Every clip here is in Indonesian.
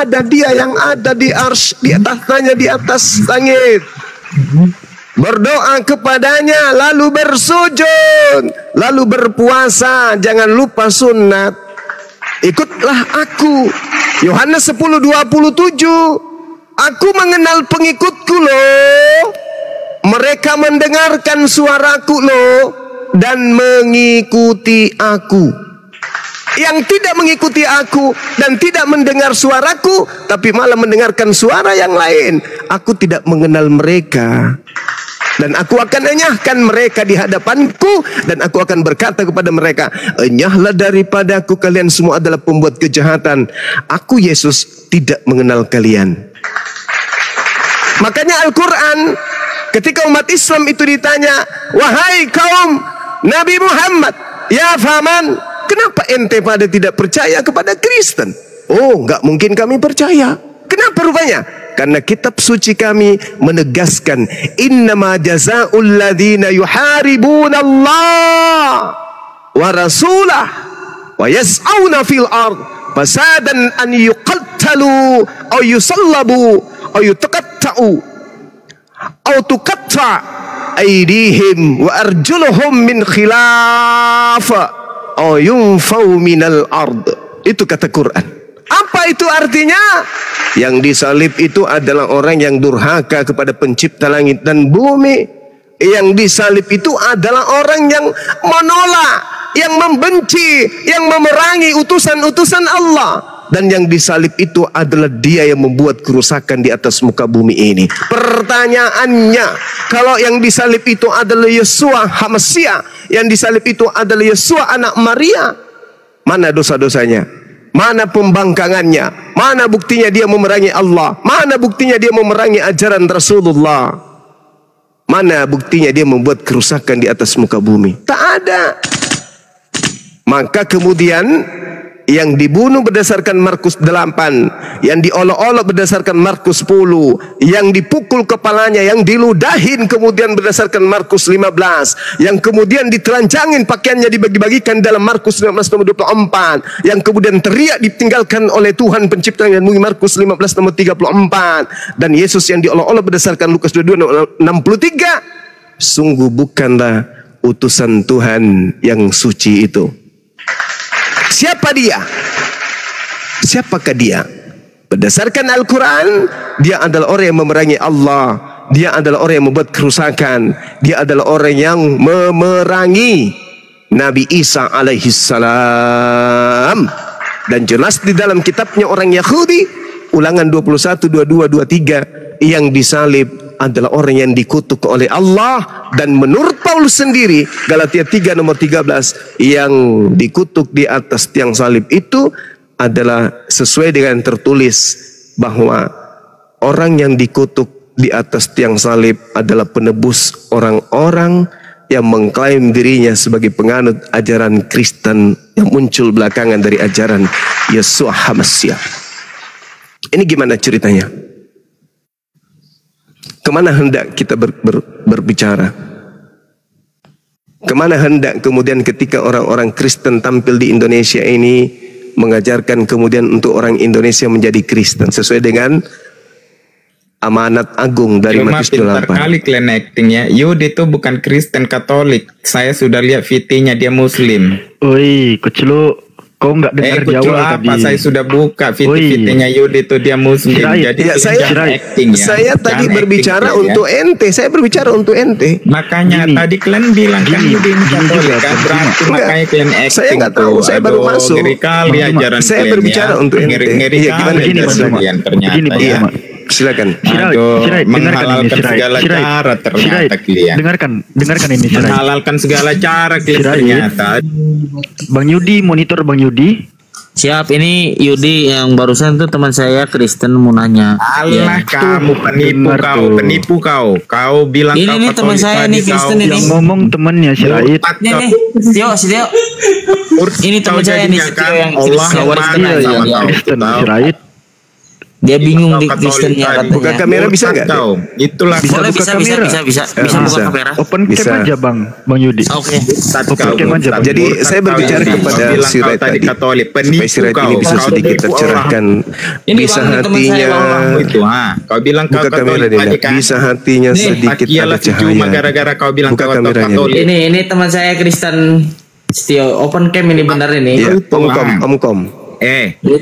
ada, dia yang ada di arsy, di tahtanya di atas langit. Berdoa kepadanya, lalu bersujud, lalu berpuasa, jangan lupa sunat. Ikutlah aku. Yohanes 10:27. Aku mengenal pengikutku loh. Mereka mendengarkan suaraku loh dan mengikuti aku. Yang tidak mengikuti aku dan tidak mendengar suaraku, tapi malah mendengarkan suara yang lain, aku tidak mengenal mereka. Dan aku akan enyahkan mereka di hadapanku, dan aku akan berkata kepada mereka, enyahlah daripadaku, kalian semua adalah pembuat kejahatan. Aku Yesus tidak mengenal kalian. Makanya Al-Quran, ketika umat Islam itu ditanya, wahai kaum Nabi Muhammad, ya faman, kenapa ente pada tidak percaya kepada Kristen? Oh, enggak mungkin kami percaya. Kenapa rupanya? Karena kitab suci kami menegaskan, innama jazaa'ul ladzina yuharibuna Allah wa rasulah wa yas'auna fil ard fasadan an yuqattalu aw yusallabu aw yutaqatta'u aw tuqatta' aydihim wa arjuluhum min khilaf aw yunfau minal ard. Itu kata Quran. Apa itu artinya? Yang disalib itu adalah orang yang durhaka kepada pencipta langit dan bumi. Yang disalib itu adalah orang yang menolak, yang membenci, yang memerangi utusan-utusan Allah. Dan yang disalib itu adalah dia yang membuat kerusakan di atas muka bumi ini. Pertanyaannya, kalau yang disalib itu adalah Yesua HaMasyiah, yang disalib itu adalah Yesua anak Maria, mana dosa-dosanya? Mana pembangkangannya? Mana buktinya dia memerangi Allah? Mana buktinya dia memerangi ajaran Rasulullah? Mana buktinya dia membuat kerusakan di atas muka bumi? Tak ada. Maka kemudian yang dibunuh berdasarkan Markus 8, yang diolok-olok berdasarkan Markus 10, yang dipukul kepalanya, yang diludahin kemudian berdasarkan Markus 15, yang kemudian ditelanjangin pakaiannya dibagi-bagikan dalam Markus 15 nomor 24, yang kemudian teriak ditinggalkan oleh Tuhan pencipta dan bumi Markus 15 nomor 34, dan Yesus yang diolok-olok berdasarkan Lukas 22 nomor 63, sungguh bukanlah utusan Tuhan yang suci itu. Siapa dia? Siapakah dia? Berdasarkan Al-Quran, dia adalah orang yang memerangi Allah. Dia adalah orang yang membuat kerusakan. Dia adalah orang yang memerangi Nabi Isa alaihissalam. Dan jelas di dalam kitabnya orang Yahudi, Ulangan 21, 22, 23, yang disalib adalah orang yang dikutuk oleh Allah. Dan menurut Paulus sendiri, Galatia 3 nomor 13, yang dikutuk di atas tiang salib itu adalah sesuai dengan tertulis bahwa orang yang dikutuk di atas tiang salib adalah penebus orang-orang yang mengklaim dirinya sebagai penganut ajaran Kristen yang muncul belakangan dari ajaran Yesua HaMasyiah. Ini gimana ceritanya? Kemana hendak kita berbicara? Kemana hendak kemudian ketika orang-orang Kristen tampil di Indonesia ini mengajarkan kemudian untuk orang Indonesia menjadi Kristen sesuai dengan amanat agung dari Matius 28. Pintar kali kalian acting ya. Yudi itu bukan Kristen Katolik. Saya sudah lihat VT-nya, dia Muslim. Oi, kecil kau nggak dengar di awal apa? tadi. Saya sudah buka VT-nya Yudi itu, dia Muslim. Jadi ya, acting ya. Saya tadi berbicara untuk ente. Saya berbicara untuk ente. Makanya tadi kalian bilang kan Yudi ini Katolik kan, berarti makanya kalian acting. Saya nggak tahu, saya baru masuk. Ngeri kali ajaran saya berbicara untuk ente. Ngeri kali kalian ternyata ya. Silakan. Sirai, menghalalkan segala cara ternyata kalian. Dengarkan ini Sirai. Menghalalkan segala cara kalian ternyata. Bang Yudi, monitor Bang Yudi. Siap, ini Yudi yang barusan tuh teman saya Kristen mau nanya. Allah, kamu penipu kau. Kau bilang ini kau teman saya nih Kristen ini. Yang ngomong temannya Sirai. Nih, Tio. Ini teman saya nih, Tio yang Allah Kristen Sirai. Dia bingung di Katolik Kristennya tadi. katanya. Buka kamera bisa nggak? Kau. Itulah Bisa Boleh, buka bisa kamera. bisa bisa. buka kamera. Open Bisa. cam aja Bang Yudi. Oke. Open cam aja, Bang. Jadi saya berbicara kepada si Red tadi, Katolik, supaya si Red ini bisa sedikit tercerahkan. Ini Bisa Bang, ini teman saya, hatinya, Bang. Itu, kau bilang kau buka kamera Katolik dia, tadi kan? bisa hatinya Nih, sedikit ada Akialah cuma cahaya. gara-gara kau bilang Buka kau kameranya. Katolik. Ini teman saya Kristen Setio. Open cam ini benar ini. Iya, Itu, Omkom. Ini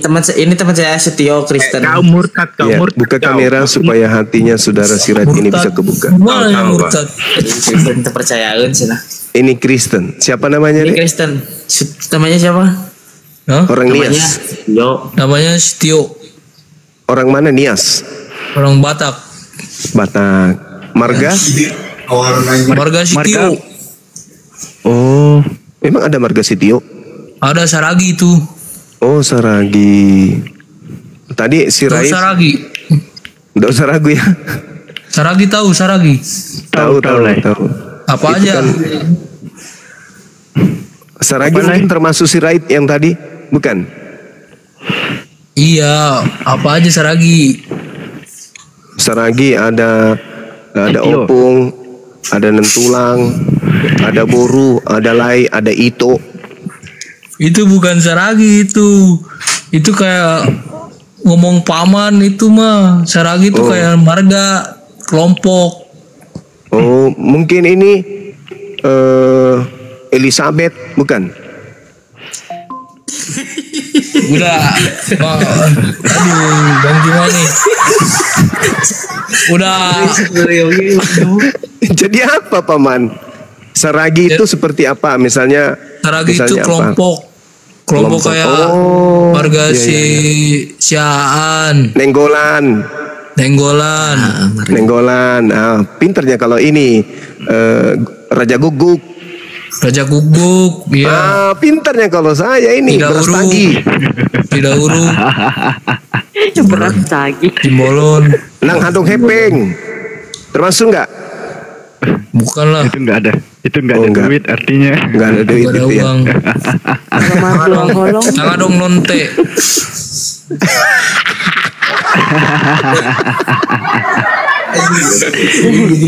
teman saya Setio Kristen. Kau murtad, kau Ya, murtad. buka kau. kamera supaya hatinya saudara si Red ini bisa kebuka. Mana yang Tahu, murtad? Kristen terpercayaan sih nah. Ini Kristen. Siapa namanya Ini nih? Kristen. Namanya siapa? Hah? Orang Namanya Nias. Yo. Namanya Setio. Orang mana Nias? Orang Batak. Batak. Marga? Marga Setio. Oh, memang ada Marga Sitio. Ada Saragi itu. Oh, Saragi. Tadi si Tahu Rais. Saragi. Nggak usah ragu ya. Saragi tahu Saragi. Tahu, Lai. tahu. Apa Itu aja? kan Saragi Apa, mungkin Lai? termasuk si Rait yang tadi, bukan? Iya, apa aja Saragi? Saragi ada Sitio. opung, ada nentulang, ada boru, ada lai, ada ito. Itu bukan Saragi itu. Itu kayak ngomong paman itu mah. Saragi itu kayak marga kelompok. Oh, mungkin ini Elizabeth, bukan? Udah. Aduh, Bang gimana nih? Udah. Jadi apa, Paman? Saragi itu seperti apa? Misalnya Saragi itu misalnya apa? kelompok. Kelompok kayak Oh, marga iya, si Siaan, Nenggolan. Nenggolan. Nenggolan. Ah, pinternya kalau ini Raja Guguk. Raja Guguk, ya. Ah, pinternya kalau saya ini Tidak beras urung. tagi. Tidak urung, Berat lagi. Jimbolon. Nang Hadung Hepeng. Termasuk nggak? Bukan lah. Itu enggak ada. Itu enggak Oh, ada enggak. duit artinya. Nggak ada duit Gak ada itu ya. uang. Kalau holong Jangan dong lonte.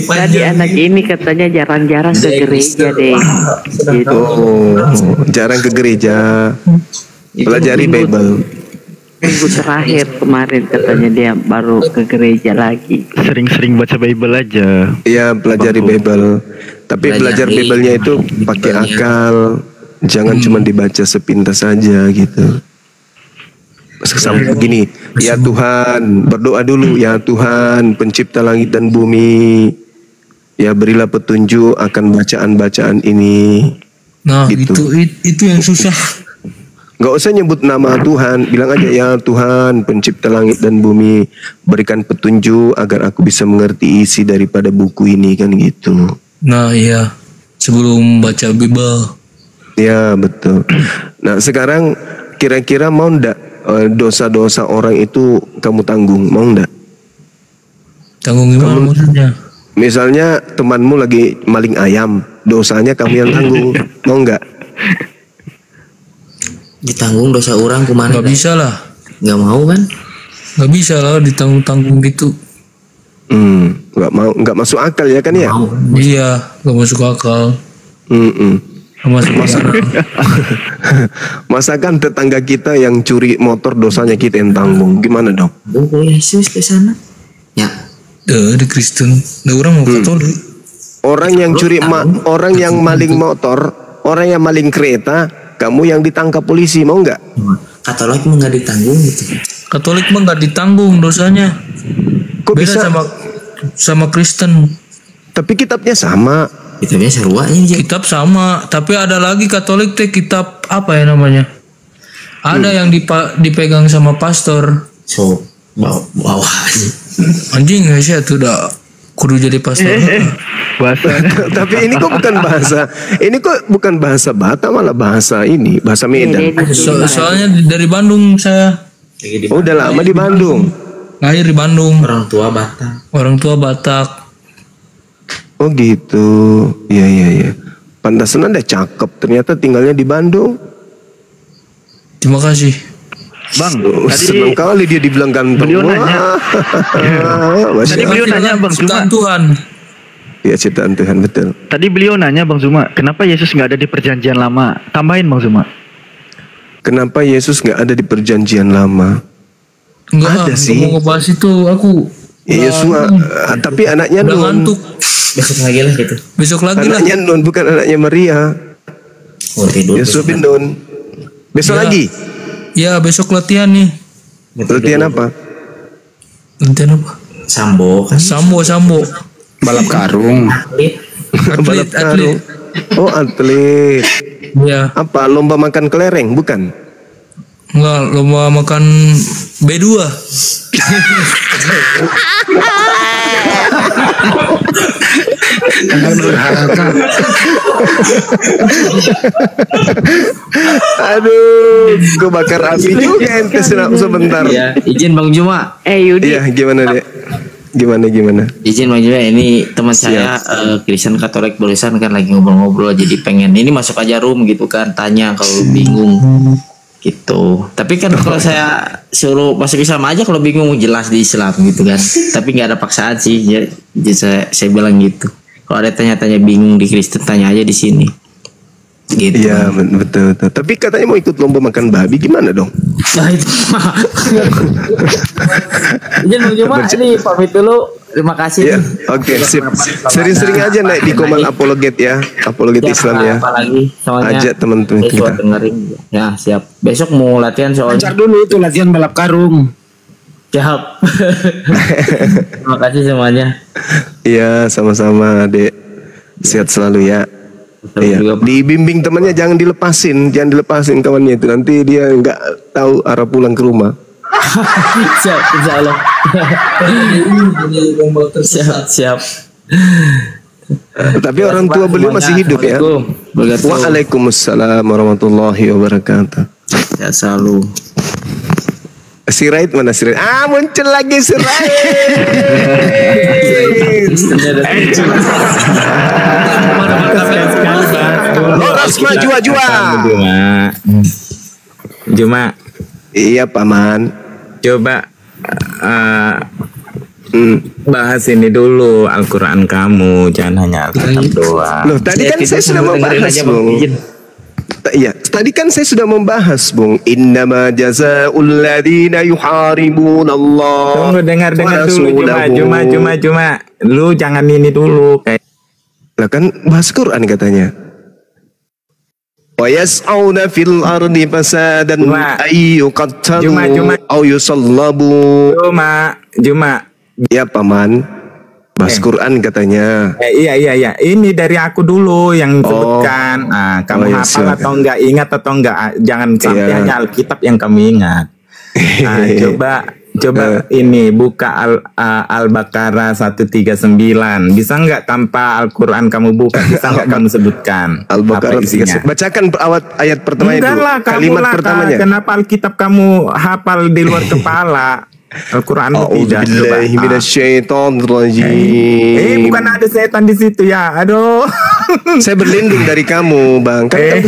tadi anak ini katanya jarang-jarang ke gereja deh. Gitu. Oh, jarang ke gereja. Pelajari Bible. Minggu terakhir kemarin katanya dia baru ke gereja lagi. Sering-sering baca Bible aja. Iya, pelajari Bible. Tapi belajar Pelajari Bible-nya itu pakai Bible-nya. akal. Jangan cuma dibaca sepintas saja gitu. Sampai begini, ya Tuhan, berdoa dulu, ya Tuhan, pencipta langit dan bumi, ya berilah petunjuk akan bacaan-bacaan ini. Nah, Gitu. itu yang susah. Gak usah nyebut nama Tuhan, bilang aja ya Tuhan, pencipta langit dan bumi, berikan petunjuk agar aku bisa mengerti isi daripada buku ini, kan gitu. Nah, iya. Sebelum baca Bible. Ya betul. Nah sekarang kira-kira mau ndak dosa-dosa orang itu kamu tanggung, mau ndak? Tanggung gimana maksudnya? Misalnya temanmu lagi maling ayam, dosanya kamu yang tanggung, mau nggak? Ditanggung dosa orang kemana? Gak bisa lah. Gak mau kan? Gak bisa lah ditanggung-tanggung gitu. Nggak mau, nggak masuk akal ya kan ya? Mau. Iya, gak masuk akal. Gak masuk akal. Masakan tetangga kita yang curi motor dosanya kita yang tanggung, gimana dong? Oh, Yesus di sana. Ya. Di Kristen. Orang mau Katolik. Orang yang curi orang yang maling motor, orang yang maling kereta, kamu yang ditangkap polisi, mau nggak? Katolik mah nggak ditanggung gitu. Katolik mah gak ditanggung dosanya. Kok Beda bisa? sama Kristen. Tapi kitabnya sama. Kita biasa ruaknya aja. Kitab sama, tapi ada lagi Katolik teh kitab apa ya namanya? Ada yang dipegang sama pastor. So bawa aja. Anjing gak sih tuh udah kudu jadi pastor. Bahasa. Tapi ini kok bukan bahasa, ini kok bukan bahasa Batak, malah bahasa ini, bahasa Medan. Soalnya dari Bandung saya. Oh, udah lama di Bandung. Lahir di Bandung. Orang tua Batak. Orang tua Batak. Oh gitu, iya iya iya. Pantasan Anda cakep, ternyata tinggalnya di Bandung. Terima kasih. Bang, Senang tadi kali dia dibilang ganteng. beliau nanya. Masya Tadi Allah. beliau nanya Bang Zuma. Ciptaan Tuhan. Ya ciptaan Tuhan, betul. Tadi beliau nanya Bang Zuma, kenapa Yesus nggak ada di perjanjian lama? Tambahin Bang Zuma. Kenapa Yesus nggak ada di perjanjian lama? Enggak, Ada sih. mau ngebahas itu aku. Yesus tapi anaknya Udah Nun. ngantuk. Besok lagi lah gitu. Besok lagi lah. Anaknya Nun, bukan anaknya Maria. Oh tidur. Yesus bin Nun. Besok Ya. lagi. Ya besok latihan nih. Latihan apa? Latihan apa? Sambo kan. Sambo. Balap karung. Atlet. karung. Oh, atlet. Ya. Apa? Lomba makan kelereng, bukan? Enggak, lomba makan B2. Aduh, kebakar api juga ente sebentar. Ya, izin Bang Juma. Yudi. Iya, gimana Dek? Gimana? Izin Bang Juma, ini teman saya Kristen Katolik Barisan kan lagi ngobrol-ngobrol, jadi pengen ini masuk aja room gitu kan, tanya kalau bingung gitu. Tapi kan kalau saya suruh masuk Islam aja kalau bingung jelas di Islam gitu kan. Tapi nggak ada paksaan sih. Jadi saya bilang gitu. Kalau ada tanya-tanya bingung di Kristen tanya aja di sini. Gitu. Iya, betul. Tapi katanya mau ikut lomba makan babi, gimana dong? Nah itu mah. Izin Bang Juma, ini pamit dulu. Terima kasih. Ya, oke, sip. Sering-sering aja naik di Komang Apologet ya, Apologet Islam ya. Apalagi soalnya Ajak teman-teman besok kita. dengerin. Ya siap. Besok mau latihan soalnya. Lancar dulu itu latihan balap karung. Siap. Terima kasih semuanya. Iya, sama-sama, Dek. Sehat selalu ya. Iya. Dibimbing temannya, jangan dilepasin kawannya itu, nanti dia nggak tahu arah pulang ke rumah. Siap, insya Allah. Siap. Tapi orang tua beliau masih hidup ya. Waalaikumsalam warahmatullahi wabarakatuh. Sehat selalu. Si Raid mana si Raid? Muncul lagi si Raid. Loras maju jua. Juma, Iya paman. coba bahas ini dulu Al-Quran kamu, jangan hanya Alkitab doang. Loh, tadi kan saya sudah membahas, Bung. Iya, tadi kan saya sudah membahas, Bung. Innama jazaa'ul ladzina yuharibuna Allah. Tunggu, dengar dulu Juma. Lu jangan ini dulu. Lah kan bahas Quran katanya. Wa yas'auna fil ardi fasadan ayyuqattalu Juma. aw yusallabu. Juma. Ya paman, bahas Quran katanya. Iya. Ini dari aku dulu yang sebutkan. Kamu ya, hafal silakan. atau enggak, ingat atau enggak? Jangan sampai Iya. hanya Alkitab yang kamu ingat. Coba ini buka Al-Baqarah 139. Bisa enggak tanpa Al-Quran kamu buka? Bisa enggak kamu sebutkan? Al-Baqarah apa isinya? 3. Bacakan ayat pertama itu. Enggak lah, kamu Kalimat lah, pertamanya. Kenapa Alkitab kamu hafal di luar kepala? Al-Quran tidak. Coba. A'udzubillahi minasyaitonirrajim. Bukan ada setan di situ ya. Aduh. Saya berlindung dari kamu, Bang. Kan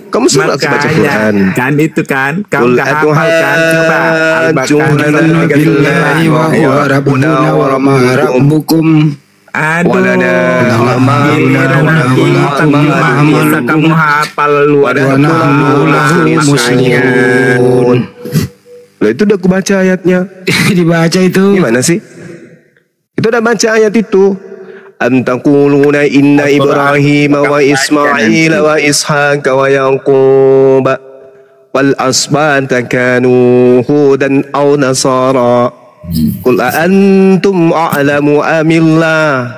kamu suruh aku baca Quran. Kan itu kan Qul kamu nggak hafal kan? Coba Al-Baqarah Billahi wa huwa rabbuna wa ma rabbukum. Aduh. Walana Kamu hafal luar muslimun. Loh, itu udah aku baca ayatnya. Dibaca itu. Gimana sih? Itu udah baca ayat itu. Antaquluna inna Ibrahim wa Ismail wa Ishaq wa Yaqub wal asbata kanu hudan aw nasara. Qul a antum a'lamu amillah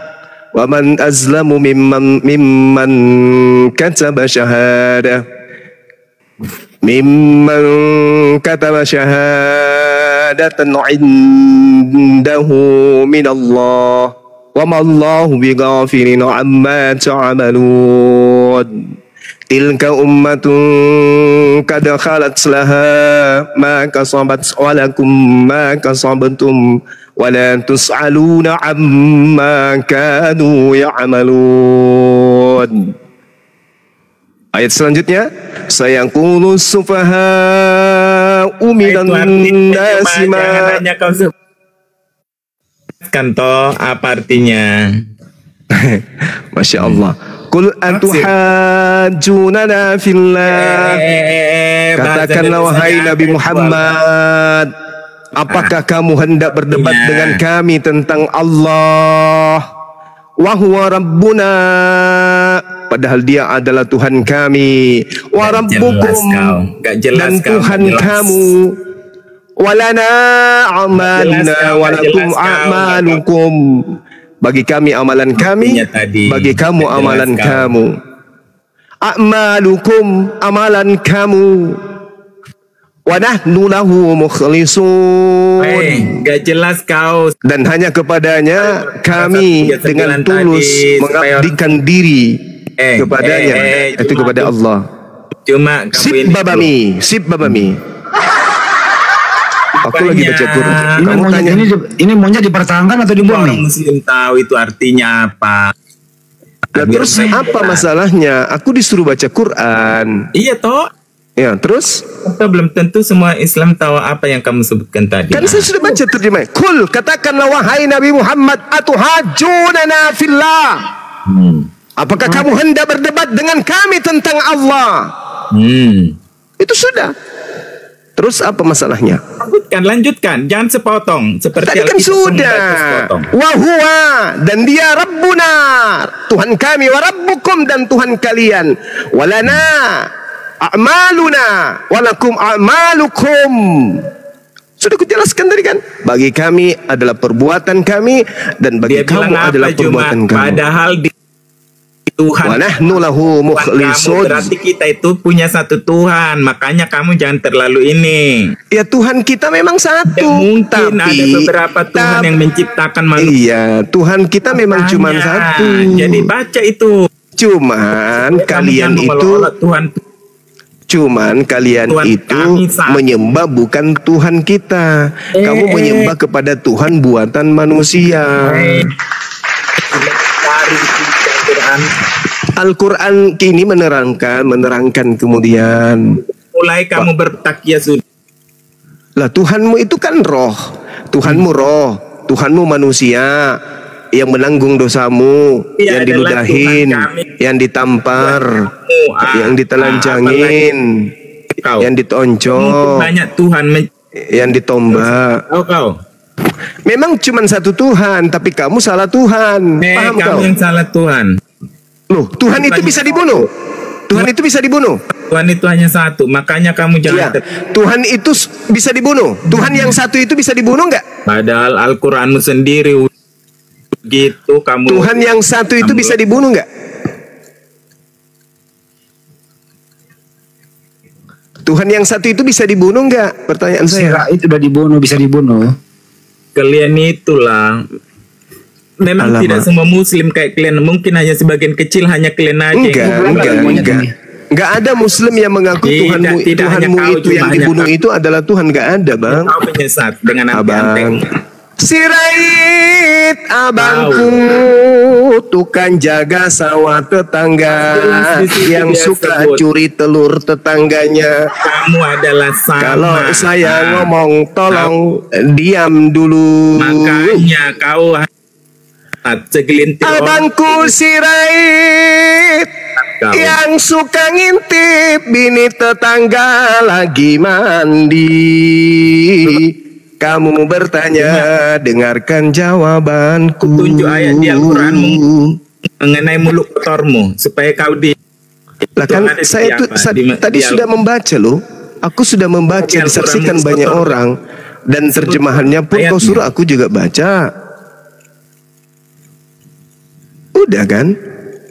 wa man azlamu mimman kataba shahada mimman kataba syahadatan indahu minallah wa ma Allahu bighafilin amma ta'malun. Tilka ummatun qad khalat laha ma kasabat wa lakum ma kasabtum wa la tus'aluna amma kanu ya'malun. Ayat selanjutnya, sayaqulu sufaha'u minan nasi ma. Jangan hanya kau sebutkan toh apa artinya. Masya Allah. Qul atuhajjunana fillah. Katakanlah wahai Nabi Muhammad, apakah kamu hendak berdebat dengan kami tentang Allah? Wa huwa rabbuna, padahal dia adalah Tuhan kami. Wa rabbukum, dan Tuhan kamu. Walana amaluna walakum a'malukum, bagi kami amalan kami, bagi kamu amalan kamu. A'malukum, amalan kamu. Wa nahnu lahu mukhlisun. Gak jelas kau. Dan hanya kepadanya kami dengan tulus mengabdikan diri kepadanya, itu kepada Allah. Cuma Sip babami. Aku lagi baca Quran. Kamu tanya Ini maunya dipertahankan atau dibuang nih? orang Muslim tahu itu artinya apa. Nah, terus apa masalahnya? Aku disuruh baca Quran. Iya toh. Ya, terus? Atau belum tentu semua Islam tahu apa yang kamu sebutkan tadi. Kan saya sudah baca terjemahnya. Kul, katakanlah wahai Nabi Muhammad, atuhajjunana fillah. Apakah kamu hendak berdebat dengan kami tentang Allah? Itu sudah. Terus apa masalahnya? Lanjutkan, jangan sepotong. Seperti Tadi kan sudah. Wahuwa, dan dia Rabbuna, Tuhan kami, wa Rabbukum, dan Tuhan kalian. Walana a'maluna walakum a'malukum. Sudah kujelaskan tadi kan? Bagi kami adalah perbuatan kami, dan bagi kamu adalah perbuatan kamu. Padahal di Tuhan, wa nahnu lahu mukhlisun. Berarti kita itu punya satu Tuhan. Makanya kamu jangan terlalu ini. Ya, Tuhan kita memang satu. Mungkin ada beberapa Tuhan yang menciptakan manusia. Iya, Tuhan kita memang cuma satu. Jadi baca itu. Cuman kalian itu Tuhan itu menyembah bukan Tuhan kita. Kamu menyembah kepada Tuhan buatan manusia. Al-Quran kini menerangkan kemudian. Mulai kamu bertakya sudah. Lah, Tuhanmu itu kan roh. Tuhanmu roh. Tuhanmu manusia yang menanggung dosamu, yang diludahin, yang ditampar, yang ditelanjangin, yang ditoncok, banyak Tuhan yang ditombak. Memang cuma satu Tuhan, tapi kamu salah Tuhan. Paham kamu kau? yang salah Tuhan. Loh, Tuhan itu bisa dibunuh. Tuhan itu bisa dibunuh. Tuhan itu hanya satu, makanya kamu jangan. Tuhan itu bisa dibunuh. Tuhan yang satu itu bisa dibunuh nggak? Padahal Al-Quranmu sendiri gitu kamu. Tuhan yang satu itu bisa dibunuh nggak? Tuhan yang satu itu bisa dibunuh nggak? Pertanyaan saya. Itu udah dibunuh, bisa dibunuh. Kalian itulah. Memang tidak semua Muslim kayak kalian. Mungkin hanya sebagian kecil, hanya kalian aja. Enggak ada Muslim yang mengaku Tuhanmu itu yang dibunuh itu adalah Tuhan. Enggak ada, Bang. Kau menyesat dengan Abang. Sirait abangku, tukang jaga sawah tetangga, yang suka curi telur tetangganya. Kamu adalah sama. Kalau saya ngomong, tolong diam dulu. Makanya kau segelintir abangku sirait, yang suka ngintip bini tetangga lagi mandi. Kamu bertanya, dengarkan jawabanku. Tunjuk ayat di Al-Quranmu mengenai mulut kotormu supaya kau di. Lah kan saya itu tadi sudah membaca loh. Aku sudah membaca, disaksikan banyak orang, dan terjemahannya pun kau suruh aku juga baca. Udah kan?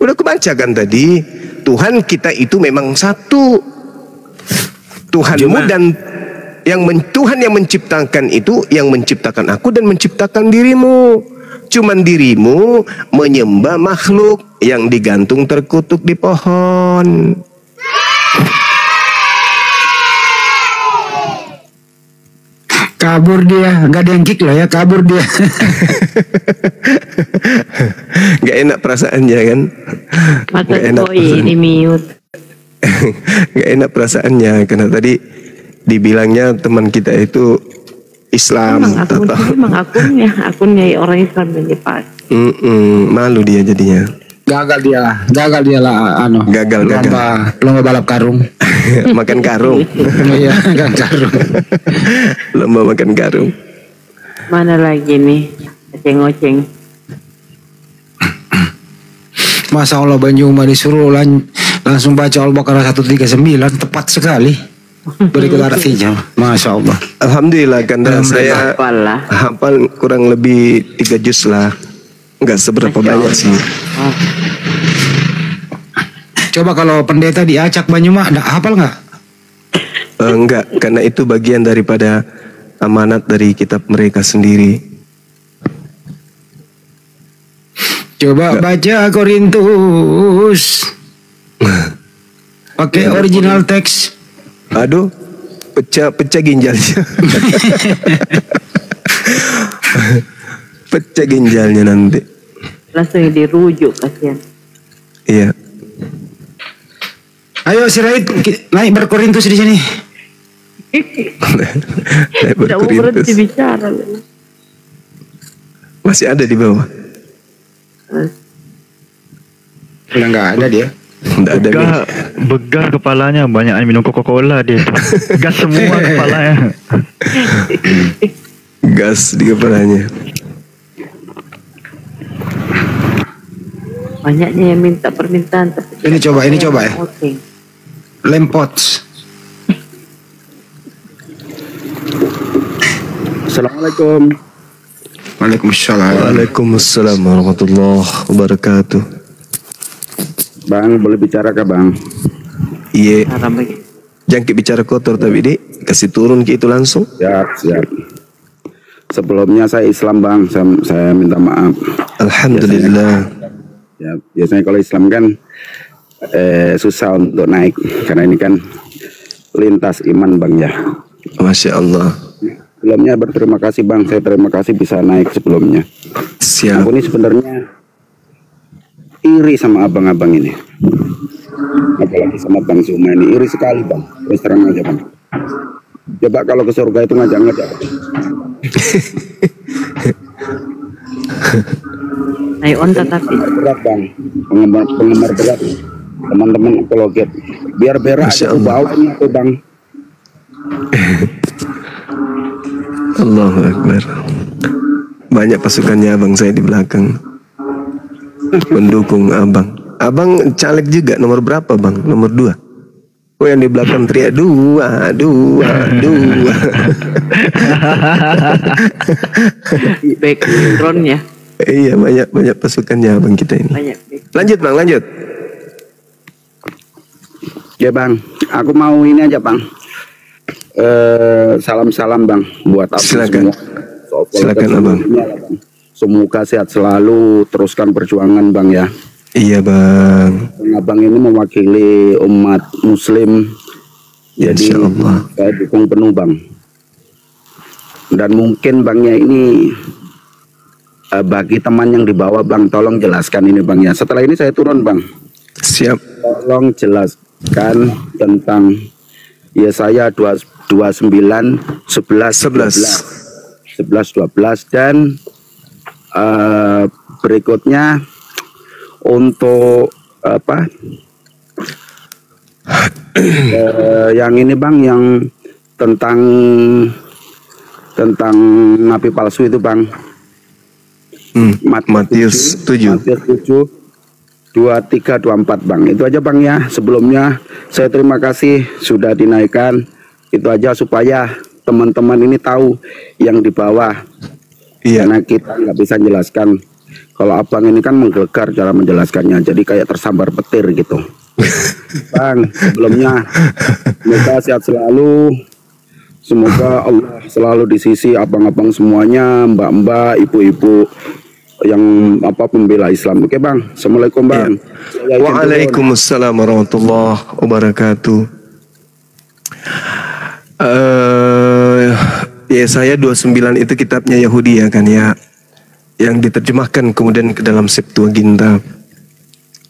Udah aku bacakan tadi. Tuhan kita itu memang satu. Tuhanmu dan Tuhan yang menciptakan itu, yang menciptakan aku dan menciptakan dirimu. Cuman dirimu menyembah makhluk yang digantung terkutuk di pohon. Kabur dia, nggak ada yang kick loh ya, kabur dia. Gak enak perasaannya kan? Masa koi di mute. nggak enak perasaannya karena tadi dibilangnya teman kita itu Islam. Emang akunnya orang Islam yang pas. Malu dia jadinya. Gagal dia lah Gagal. Lomba balap karung. Makan karung. Iya, makan karung. Lomba makan karung. Mana lagi nih? Oceng-oceng. Masa Allah Banyuma disuruh langsung baca Al-Baqarah 139, tepat sekali. Berikut artinya, Masya Allah. Alhamdulillah karena saya hafal kurang lebih 3 juz lah. Enggak seberapa banyak sih. Coba kalau pendeta diacak Banyuma, hafal nggak? Enggak, karena itu bagian daripada amanat dari kitab mereka sendiri. Coba baca Korintus. Pakai original teks. Aduh, pecah ginjalnya. Pecah ginjalnya nanti. Langsung dirujuk kasihan. Iya. Ayo si Raid naik berkorintus di sini. Tidak mau berhenti bicara. Masih ada di bawah. Udah nggak ada dia. Begah kepalanya, banyak minum Coca-Cola dia tuh. Gas semua kepalanya. Gas di kepalanya. Banyaknya yang minta permintaan tapi Ini coba ya. Oke. Lempots. Assalamualaikum. Waalaikumsalam. Waalaikumsalam warahmatullahi wabarakatuh. Bang, boleh bicara kah bang? Iya. Jangan bicara kotor tapi dik, kasih turun ke itu langsung. Siap. Sebelumnya saya Islam bang, saya minta maaf. Alhamdulillah. Biasanya kalau Islam kan susah untuk naik karena ini kan lintas iman bang ya. Masya Allah. Sebelumnya berterima kasih bang, saya terima kasih bisa naik sebelumnya. Siap. Aku ini sebenarnya iri sama abang-abang ini, apalagi sama Bang Zuma ini, iri sekali bang. Terus terang aja bang. Coba kalau ke surga itu ngajak-ngajak. Naik onta tapi berat bang, penggemar berat, teman-teman apologet. Biar berak aja bawahnya tuh bang. Allahu Akbar. Banyak pasukannya abang saya di belakang mendukung abang. Abang caleg juga nomor berapa bang? Nomor 2. Oh yang di belakang teriak 2. background ya. Iya banyak pasukannya abang kita ini. Lanjut bang, lanjut. Ya bang, aku mau ini aja bang. Salam-salam bang buat abang silakan. Semua. Silakan abang. Semoga sehat selalu, teruskan perjuangan bang ya. Iya bang. Abang ini mewakili umat muslim. Jadi saya dukung penuh bang. Dan mungkin bangnya ini bagi teman yang di bawah bang, tolong jelaskan ini bang ya. Setelah ini saya turun bang. Siap. Tolong jelaskan tentang Yesaya 29, 11, 12 dan berikutnya untuk apa? Yang ini bang, yang tentang nabi palsu itu bang. Matius 7. 23, 24 bang. Itu aja bang ya. Sebelumnya saya terima kasih sudah dinaikkan. Itu aja supaya teman-teman ini tahu yang di bawah. Iya. Karena kita nggak bisa jelaskan. Kalau abang ini kan menggelegar cara menjelaskannya, jadi kayak tersambar petir gitu. Bang, sebelumnya semoga sehat selalu. Semoga Allah selalu di sisi abang-abang semuanya, mbak-mbak, ibu-ibu yang pembela Islam. Oke bang, assalamualaikum bang. Ya. Waalaikumsalam warahmatullahi wabarakatuh. Yesaya 29 itu kitabnya Yahudi ya kan ya, yang diterjemahkan kemudian ke dalam Septuaginta.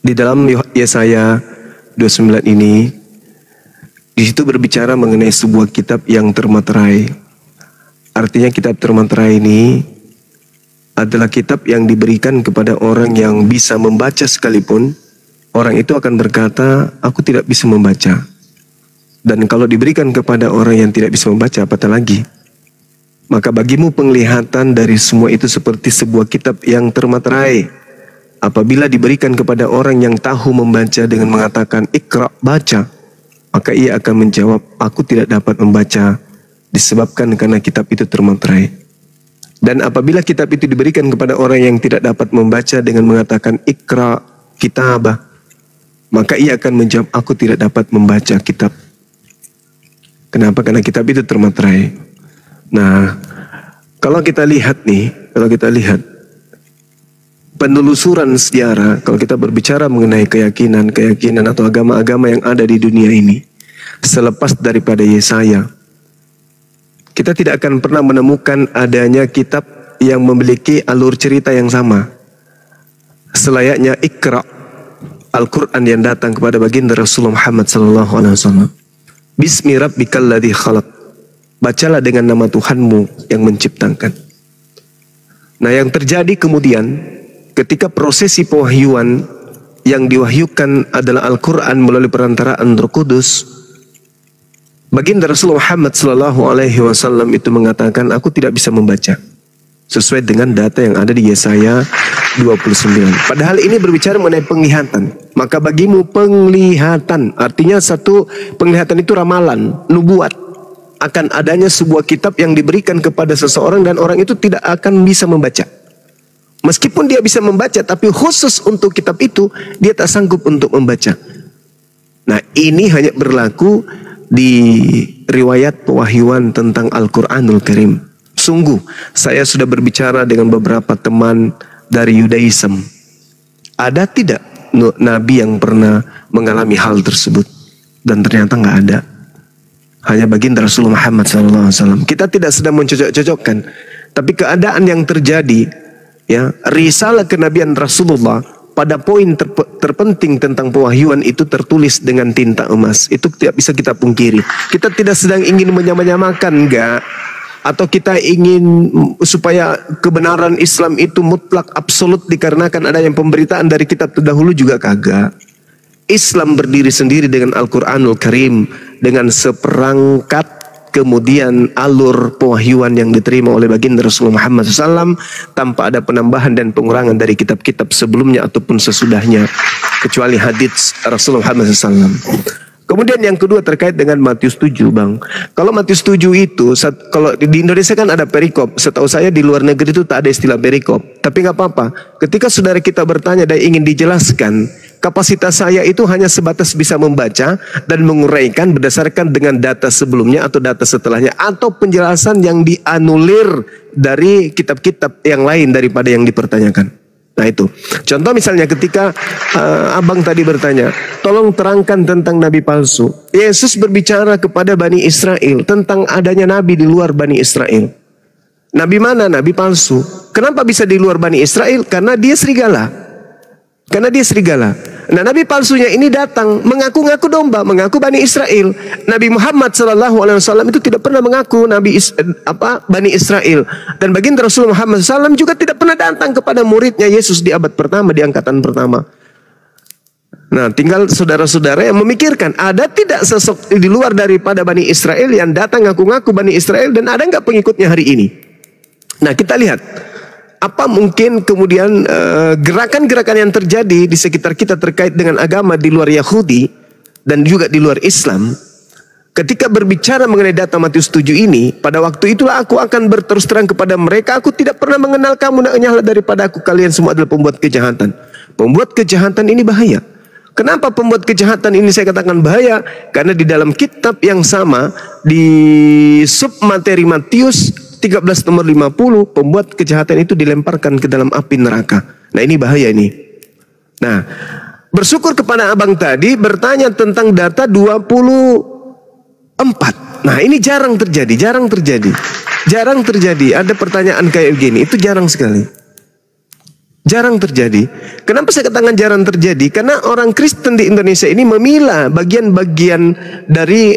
Di dalam Yesaya 29 ini, di situ berbicara mengenai sebuah kitab yang termaterai. Artinya kitab termaterai ini adalah kitab yang diberikan kepada orang yang bisa membaca sekalipun, orang itu akan berkata, aku tidak bisa membaca. Dan kalau diberikan kepada orang yang tidak bisa membaca, apatah lagi. Maka bagimu penglihatan dari semua itu seperti sebuah kitab yang termaterai. Apabila diberikan kepada orang yang tahu membaca dengan mengatakan, Iqra, baca, maka ia akan menjawab, aku tidak dapat membaca, disebabkan karena kitab itu termaterai. Dan apabila kitab itu diberikan kepada orang yang tidak dapat membaca dengan mengatakan, Iqra kitabah, maka ia akan menjawab, aku tidak dapat membaca kitab. Kenapa? Karena kitab itu termaterai. Nah, kalau kita lihat penelusuran sejarah, kalau kita berbicara mengenai keyakinan atau agama-agama yang ada di dunia ini, selepas daripada Yesaya, kita tidak akan pernah menemukan adanya kitab yang memiliki alur cerita yang sama. Selayaknya Iqra, Al-Quran yang datang kepada baginda Rasulullah Muhammad SAW. Bismi rabbikal ladzi khalaq. Bacalah dengan nama Tuhanmu yang menciptakan. Nah, yang terjadi kemudian ketika prosesi pewahyuan yang diwahyukan adalah Al-Quran melalui perantaraan Roh Kudus, baginda Rasulullah Muhammad SAW itu mengatakan, aku tidak bisa membaca, sesuai dengan data yang ada di Yesaya 29. Padahal ini berbicara mengenai penglihatan. Maka bagimu penglihatan, artinya satu penglihatan itu ramalan, nubuat akan adanya sebuah kitab yang diberikan kepada seseorang dan orang itu tidak akan bisa membaca. Meskipun dia bisa membaca, tapi khusus untuk kitab itu dia tak sanggup untuk membaca. Nah, ini hanya berlaku di riwayat pewahyuan tentang Al-Quranul Karim. Sungguh, saya sudah berbicara dengan beberapa teman dari Yudaism. Ada tidak nabi yang pernah mengalami hal tersebut? Dan ternyata nggak ada. Hanya baginda Rasulullah Muhammad SAW. Kita tidak sedang mencocok-cocokkan, tapi keadaan yang terjadi, ya, risalah kenabian Rasulullah pada poin terpenting tentang pewahyuan itu tertulis dengan tinta emas. Itu tidak bisa kita pungkiri. Kita tidak sedang ingin menyamakan, enggak, atau kita ingin supaya kebenaran Islam itu mutlak absolut dikarenakan ada yang pemberitaan dari kitab terdahulu, juga kagak. Islam berdiri sendiri dengan Al-Quranul Karim, dengan seperangkat kemudian alur pewahyuan yang diterima oleh baginda Rasulullah Muhammad SAW, tanpa ada penambahan dan pengurangan dari kitab-kitab sebelumnya ataupun sesudahnya, kecuali hadits Rasulullah Muhammad SAW. Kemudian yang kedua terkait dengan Matius 7, Bang. Kalau Matius 7 itu, kalau di Indonesia kan ada perikop. Setahu saya di luar negeri itu tak ada istilah perikop. Tapi nggak apa-apa. Ketika saudara kita bertanya dan ingin dijelaskan, kapasitas saya itu hanya sebatas bisa membaca dan menguraikan berdasarkan dengan data sebelumnya atau data setelahnya, atau penjelasan yang dianulir dari kitab-kitab yang lain daripada yang dipertanyakan. Nah itu, contoh misalnya ketika abang tadi bertanya, tolong terangkan tentang nabi palsu. Yesus berbicara kepada Bani Israel tentang adanya nabi di luar Bani Israel. Nabi mana? Nabi palsu. Kenapa bisa di luar Bani Israel? Karena dia serigala. Nah, nabi palsunya ini datang mengaku-ngaku domba, mengaku Bani Israel. Nabi Muhammad SAW itu tidak pernah mengaku Bani Israel. Dan baginda Rasulullah Muhammad SAW juga tidak pernah datang kepada muridnya Yesus di abad pertama, di angkatan pertama. Nah, tinggal saudara-saudara yang memikirkan, ada tidak sosok di luar daripada Bani Israel yang datang ngaku-ngaku Bani Israel, dan ada nggak pengikutnya hari ini? Nah, kita lihat. Apa mungkin kemudian gerakan-gerakan yang terjadi di sekitar kita terkait dengan agama di luar Yahudi dan juga di luar Islam. Ketika berbicara mengenai data Matius 7 ini, pada waktu itulah aku akan berterus terang kepada mereka, aku tidak pernah mengenal kamu, naknya daripada aku, kalian semua adalah pembuat kejahatan. Pembuat kejahatan ini bahaya. Kenapa pembuat kejahatan ini saya katakan bahaya? Karena di dalam kitab yang sama, di sub materi Matius 13 nomor 50, pembuat kejahatan itu dilemparkan ke dalam api neraka. Nah, ini bahaya ini. Nah, bersyukur kepada abang tadi bertanya tentang data 24. Nah, ini jarang terjadi. Ada pertanyaan kayak begini, itu jarang sekali. Jarang terjadi. Kenapa saya katakan jarang terjadi? Karena orang Kristen di Indonesia ini memilah bagian-bagian dari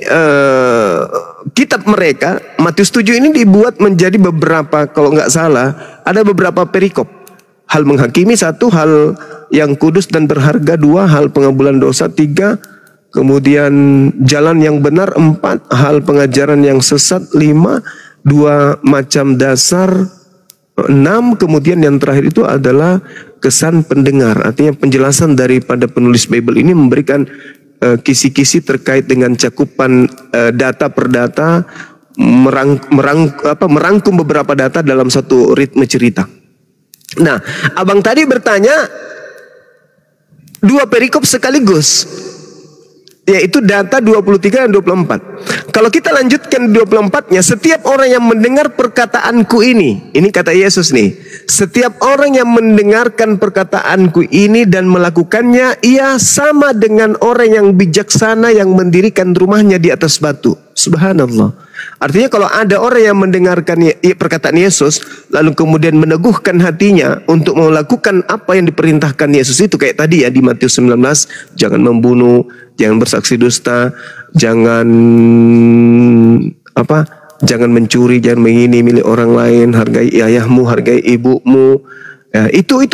kitab mereka. Matius 7 ini dibuat menjadi beberapa, kalau nggak salah, ada beberapa perikop. Hal menghakimi, 1, hal yang kudus dan berharga, 2, hal pengampunan dosa, 3, kemudian jalan yang benar, 4, hal pengajaran yang sesat, 5, 2 macam dasar, 6, kemudian yang terakhir itu adalah kesan pendengar. Artinya penjelasan daripada penulis Bible ini memberikan kisi-kisi terkait dengan cakupan data per data, merangkum beberapa data dalam satu ritme cerita. Nah, abang tadi bertanya 2 perikop sekaligus, yaitu data 23 dan 24. Kalau kita lanjutkan 24-nya, setiap orang yang mendengar perkataanku ini kata Yesus nih, setiap orang yang mendengarkan perkataanku ini dan melakukannya, ia sama dengan orang yang bijaksana yang mendirikan rumahnya di atas batu. Subhanallah. Artinya kalau ada orang yang mendengarkan perkataan Yesus, lalu kemudian meneguhkan hatinya untuk melakukan apa yang diperintahkan Yesus itu, kayak tadi ya di Matius 19, jangan membunuh, jangan bersaksi dusta, jangan jangan mencuri, jangan mengingini milik orang lain, hargai ayahmu, hargai ibumu. Ya, itu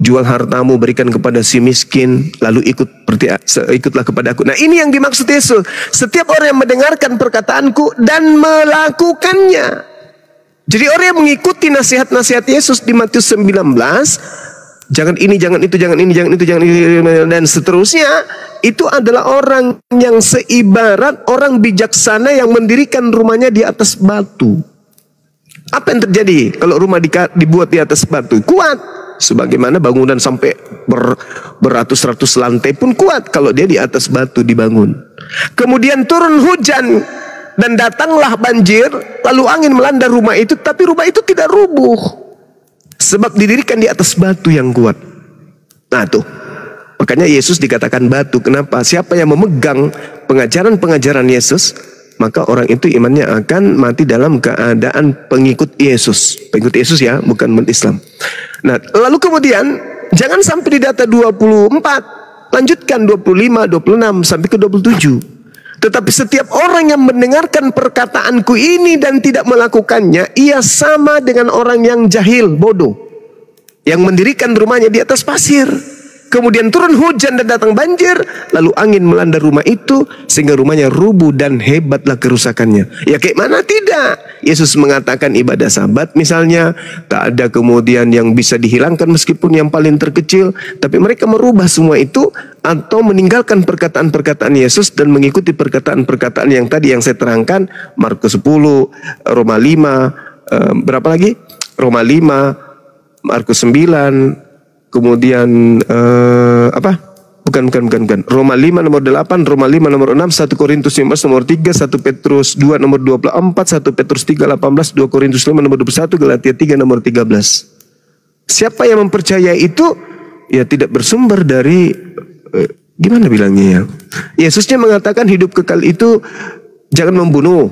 jual hartamu, berikan kepada si miskin, lalu ikutlah kepada aku. Nah, ini yang dimaksud Yesus. Setiap orang yang mendengarkan perkataanku dan melakukannya. Jadi orang yang mengikuti nasihat-nasihat Yesus di Matius 19, jangan ini, jangan itu, jangan ini, jangan itu, jangan ini, dan seterusnya, itu adalah orang yang seibarat orang bijaksana yang mendirikan rumahnya di atas batu. Apa yang terjadi kalau rumah dibuat di atas batu? Kuat. Sebagaimana bangunan sampai beratus-ratus lantai pun kuat kalau dia di atas batu dibangun. Kemudian turun hujan dan datanglah banjir, lalu angin melanda rumah itu, tapi rumah itu tidak rubuh. Sebab didirikan di atas batu yang kuat. Nah tuh, makanya Yesus dikatakan batu. Kenapa? Siapa yang memegang pengajaran-pengajaran Yesus, maka orang itu imannya akan mati dalam keadaan pengikut Yesus. Pengikut Yesus ya, bukan umat Islam. Nah, lalu kemudian jangan sampai di data 24, lanjutkan 25, 26 sampai ke 27. Tetapi setiap orang yang mendengarkan perkataanku ini dan tidak melakukannya, ia sama dengan orang yang jahil, bodoh, yang mendirikan rumahnya di atas pasir. Kemudian turun hujan dan datang banjir, lalu angin melanda rumah itu sehingga rumahnya rubuh dan hebatlah kerusakannya. Ya kayak mana tidak? Yesus mengatakan ibadah Sabat misalnya, tak ada kemudian yang bisa dihilangkan meskipun yang paling terkecil, tapi mereka merubah semua itu atau meninggalkan perkataan-perkataan Yesus dan mengikuti perkataan-perkataan yang tadi yang saya terangkan, Markus 10, Roma 5, berapa lagi? Roma 5, Markus 9, kemudian bukan. Roma 5 nomor 8, Roma 5 nomor 6, 1 Korintus 15 nomor 3, 1 Petrus 2 nomor 24, 1 Petrus 3 18, 2 Korintus 5 nomor 21, Galatia 3 nomor 13. Siapa yang mempercayai itu ya tidak bersumber dari gimana bilangnya ya? Yesusnya mengatakan hidup kekal itu jangan membunuh.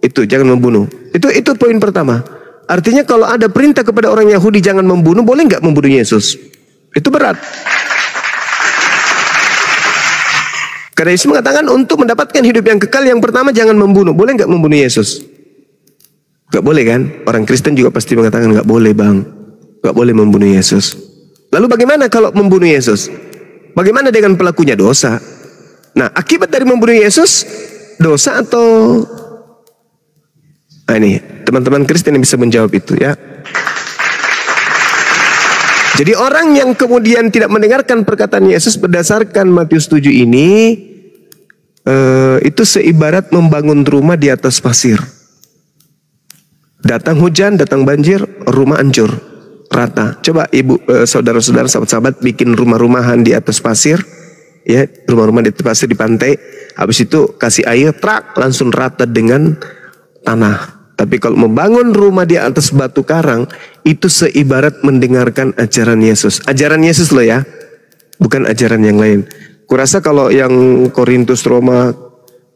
Itu jangan membunuh. Itu poin pertama. Artinya kalau ada perintah kepada orang Yahudi jangan membunuh, boleh nggak membunuh Yesus? Itu berat. Karena Yesus mengatakan untuk mendapatkan hidup yang kekal yang pertama jangan membunuh. Boleh nggak membunuh Yesus? Nggak boleh kan? Orang Kristen juga pasti mengatakan nggak boleh bang, nggak boleh membunuh Yesus. Lalu bagaimana kalau membunuh Yesus? Bagaimana dengan pelakunya? Dosa. Nah, akibat dari membunuh Yesus dosa atau ini teman-teman Kristen yang bisa menjawab itu ya. Jadi orang yang kemudian tidak mendengarkan perkataan Yesus berdasarkan Matius 7 ini itu seibarat membangun rumah di atas pasir. Datang hujan, datang banjir, rumah hancur, rata. Coba ibu, saudara-saudara, sahabat-sahabat bikin rumah-rumahan di atas pasir, ya, rumah-rumah di atas pasir di pantai. Habis itu kasih air, trak, langsung rata dengan tanah. Tapi kalau membangun rumah di atas batu karang, itu seibarat mendengarkan ajaran Yesus. Ajaran Yesus loh ya, bukan ajaran yang lain. Kurasa kalau yang Korintus, Roma,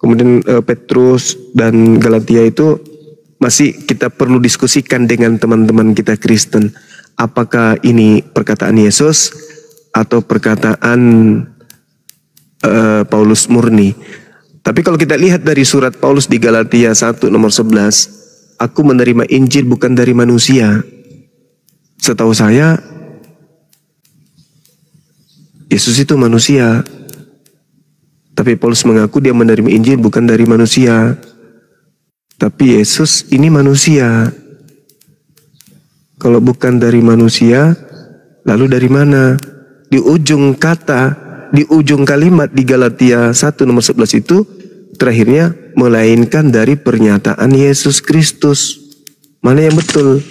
kemudian Petrus dan Galatia itu masih kita perlu diskusikan dengan teman-teman kita Kristen. apakah ini perkataan Yesus atau perkataan Paulus murni. Tapi kalau kita lihat dari surat Paulus di Galatia 1 nomor 11, aku menerima Injil bukan dari manusia. Setahu saya, Yesus itu manusia. Tapi Paulus mengaku dia menerima Injil bukan dari manusia. Tapi Yesus ini manusia. Kalau bukan dari manusia, lalu dari mana? Di ujung kata, di ujung kalimat di Galatia 1 nomor 11 itu terakhirnya melainkan dari pernyataan Yesus Kristus. Mana yang betul?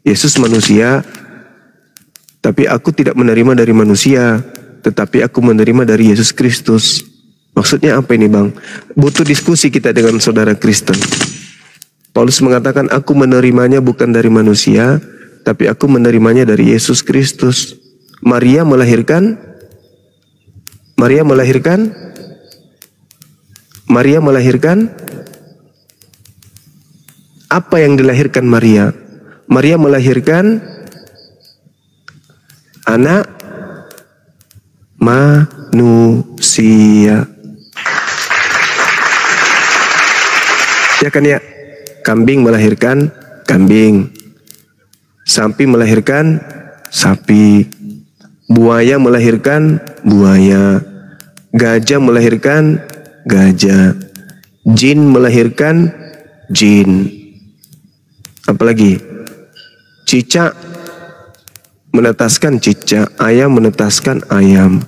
Yesus manusia, tapi aku tidak menerima dari manusia, tetapi aku menerima dari Yesus Kristus. Maksudnya apa ini, Bang? Butuh diskusi kita dengan saudara Kristen. Paulus mengatakan aku menerimanya bukan dari manusia, tapi aku menerimanya dari Yesus Kristus. Maria melahirkan apa yang dilahirkan Maria? Maria melahirkan anak manusia. Ya kan ya? Kambing melahirkan kambing. Sapi melahirkan sapi. Buaya melahirkan buaya. Gajah melahirkan gajah. Jin melahirkan jin. Apalagi? Cicak menetaskan cicak. Ayam menetaskan ayam.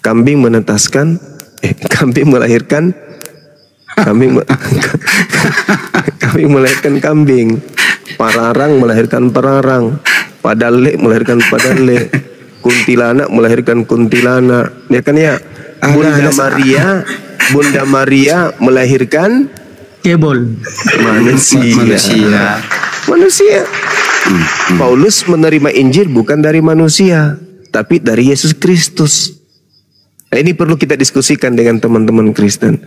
Kambing menetaskan kambing melahirkan kambing melahirkan kambing. Pararang melahirkan pararang. Padale melahirkan padale. Kuntilanak melahirkan kuntilanak. Ya kan ya? Bunda Maria melahirkan Kebol. Manusia. Paulus menerima Injil bukan dari manusia, tapi dari Yesus Kristus. Nah, ini perlu kita diskusikan dengan teman-teman Kristen.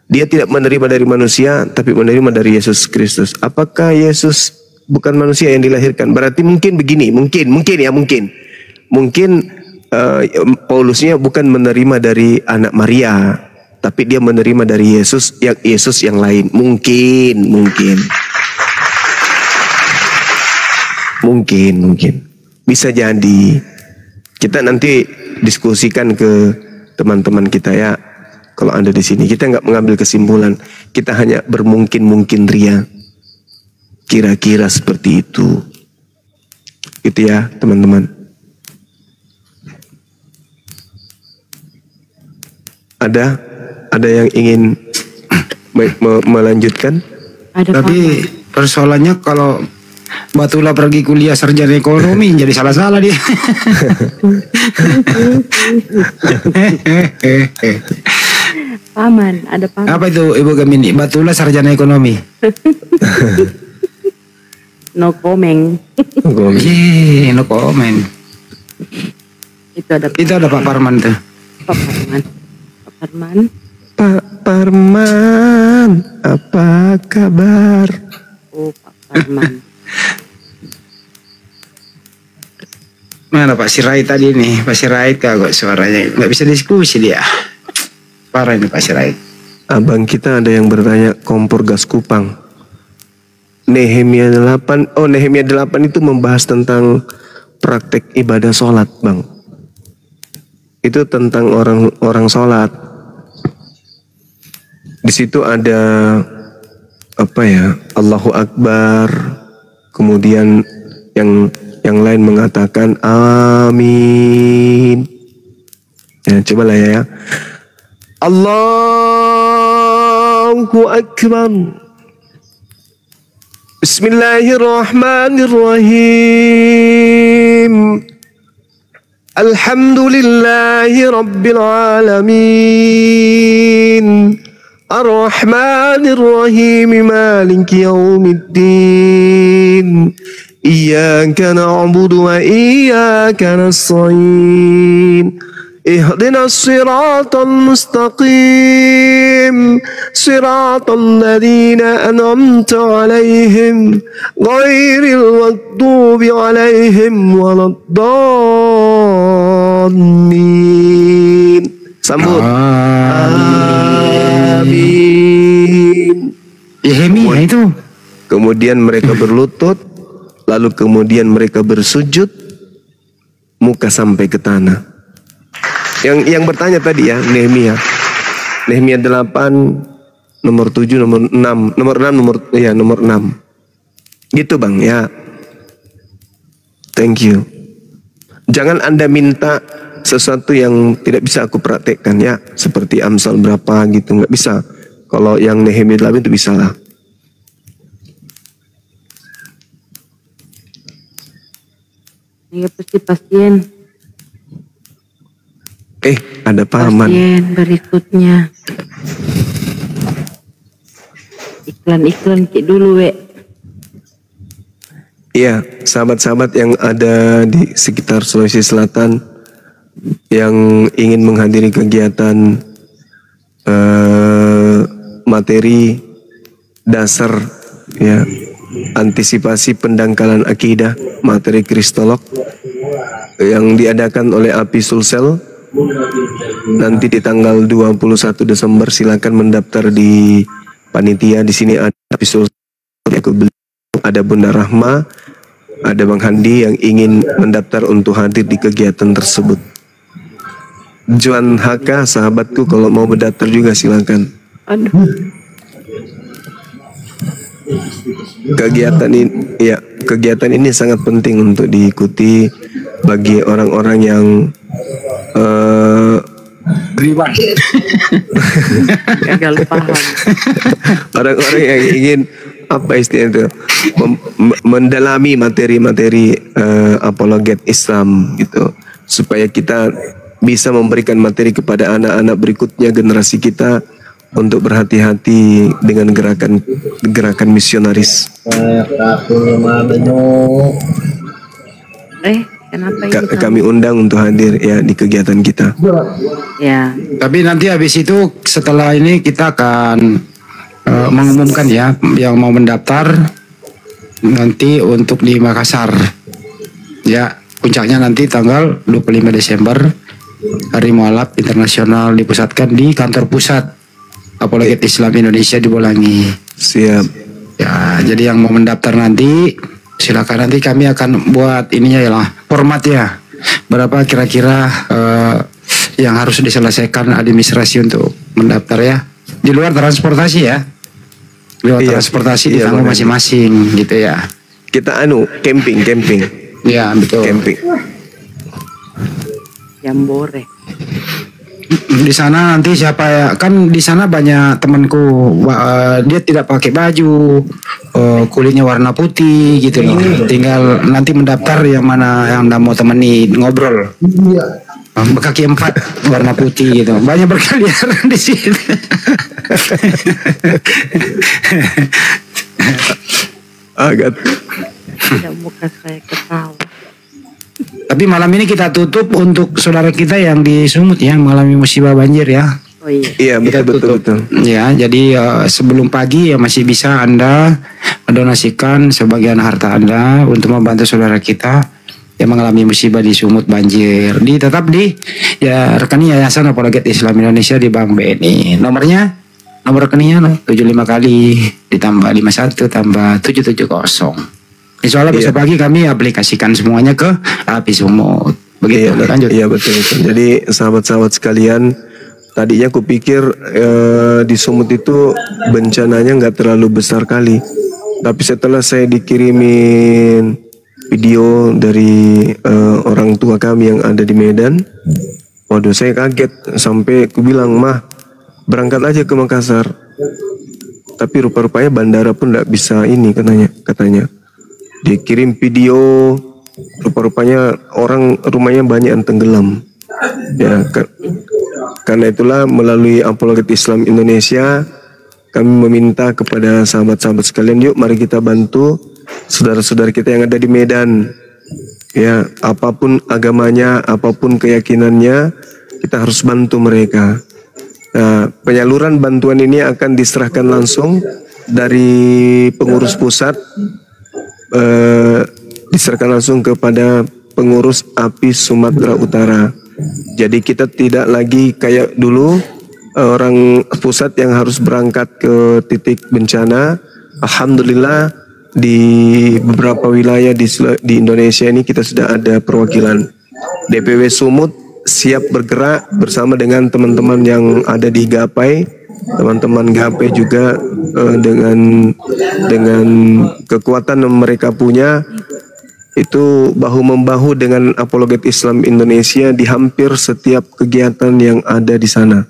Dia tidak menerima dari manusia, tapi menerima dari Yesus Kristus. Apakah Yesus bukan manusia yang dilahirkan? Berarti mungkin begini, mungkin Paulusnya bukan menerima dari anak Maria, tapi dia menerima dari Yesus yang lain. Mungkin bisa jadi. Kita nanti diskusikan ke teman-teman kita ya. Kalau Anda di sini, kita nggak mengambil kesimpulan, kita hanya bermungkin ria. Kira-kira seperti itu. Gitu ya, teman-teman. Ada yang ingin melanjutkan? Tapi persoalannya kalau Batula pergi kuliah sarjana ekonomi jadi salah-salah dia. Paman, ada paman. Apa itu Ibu Gemini? Batula sarjana ekonomi. No comment. No comment. Itu ada Pak Parman tuh. Pak Parman. Pak Parman, apa kabar? Oh, Pak Parman. Mana Pak Sirait tadi nih? Pak Sirait kagak suaranya nggak bisa diskusi dia. Parah ini Pak Sirait. Abang kita ada yang bertanya kompor gas kupang. Nehemia 8 itu membahas tentang praktek ibadah sholat, Bang. Itu tentang orang sholat. Di situ ada Allahu Akbar, kemudian yang lain mengatakan amin. Ya, cobalah ya. Allahu Akbar. Bismillahirrahmanirrahim. Alhamdulillahi Rabbil Alamin. Ar-Rahmanir-Rahim. Maliki Yawmiddin. Iyyaka na'budu wa iyyaka nasta'in. اهدنا الصراط المستقيم صراط الذين أنعمت عليهم غير المغضوب عليهم ولا الضالين. Sambut. Amin. Yehemia itu. Kemudian mereka berlutut, lalu kemudian mereka bersujud, muka sampai ke tanah. Yang bertanya tadi ya, Nehemia 8 nomor 7 nomor 6 nomor 6 gitu Bang ya. Thank you. Jangan Anda minta sesuatu yang tidak bisa aku praktekkan ya, seperti Amsal berapa gitu, nggak bisa. Kalau yang Nehemia 8 itu bisa lah. Iya pasti pasien. Ada paman. Pasien berikutnya. Iklan Ki dulu, we. Iya, sahabat-sahabat yang ada di sekitar Sulawesi Selatan yang ingin menghadiri kegiatan materi dasar ya, antisipasi pendangkalan akidah, materi kristolog yang diadakan oleh API Sulsel nanti di tanggal 21 Desember, silakan mendaftar di panitia. Di sini ada API Sulsel, ada Bunda Rahma, ada Bang Handi yang ingin mendaftar untuk hadir di kegiatan tersebut. Juan Haka, sahabatku, kalau mau mendaftar juga silakan. Aduh. Kegiatan ini sangat penting untuk diikuti bagi orang-orang yang gagal paham. Orang-orang yang ingin istilahnya itu mendalami materi-materi apologet Islam gitu, supaya kita bisa memberikan materi kepada anak-anak berikutnya, generasi kita, untuk berhati-hati dengan gerakan misionaris. Kenapa kami undang untuk hadir ya di kegiatan kita. Ya. Tapi nanti habis itu setelah ini kita akan mengumumkan ya yang mau mendaftar nanti untuk di Makassar. Ya, puncaknya nanti tanggal 25 Desember Hari Mualaf Internasional dipusatkan di kantor pusat Apologet Islam Indonesia di Bolangi. Siap. Ya, jadi yang mau mendaftar nanti silakan, nanti kami akan buat ininya ya lah, format ya. Berapa kira-kira yang harus diselesaikan administrasi untuk mendaftar ya. Di luar transportasi ya. Di luar transportasi ditanggung masing-masing gitu ya. Kita camping. Ya, betul. Camping. Jambore. Di sana nanti siapa ya, kan di sana banyak temanku dia tidak pakai baju, kulitnya warna putih gitu loh. Tinggal nanti mendaftar yang mana yang mau temani ngobrol. Kaki 4 warna putih gitu, banyak berkeliaran di sini. Agak. Tidak muka saya ketawa. Tapi malam ini kita tutup untuk saudara kita yang di Sumut ya, mengalami musibah banjir ya. Oh iya. Iya, betul. Ya, jadi sebelum pagi ya masih bisa Anda mendonasikan sebagian harta Anda untuk membantu saudara kita yang mengalami musibah di Sumut banjir. Tetap di ya rekening Yayasan Apologet Islam Indonesia di Bank BNI. Nomor rekeningnya 75 kali ditambah 51 tambah 770. Insya Allah besok pagi kami aplikasikan semuanya ke API Sumut. Begitu, lanjut. Iya, betul. Jadi sahabat-sahabat sekalian, tadinya aku pikir di Sumut itu bencananya nggak terlalu besar kali. Tapi setelah saya dikirimin video dari orang tua kami yang ada di Medan, waduh, saya kaget sampai aku bilang, "Mah, berangkat aja ke Makassar." Tapi rupa-rupanya bandara pun nggak bisa ini katanya. Dikirim video, rupa-rupanya orang rumahnya banyak yang tenggelam. Ya, karena itulah melalui Apologet Islam Indonesia kami meminta kepada sahabat-sahabat sekalian, yuk mari kita bantu saudara-saudara kita yang ada di Medan. Ya, apapun agamanya, apapun keyakinannya, kita harus bantu mereka. Nah, penyaluran bantuan ini akan diserahkan langsung dari pengurus pusat, diserahkan langsung kepada pengurus API Sumatera Utara. Jadi kita tidak lagi kayak dulu orang pusat yang harus berangkat ke titik bencana. Alhamdulillah di beberapa wilayah di Indonesia ini kita sudah ada perwakilan. DPW Sumut siap bergerak bersama dengan teman-teman yang ada di Gapai, teman-teman Gapai juga dengan kekuatan yang mereka punya itu bahu-membahu dengan Apologet Islam Indonesia di hampir setiap kegiatan yang ada di sana.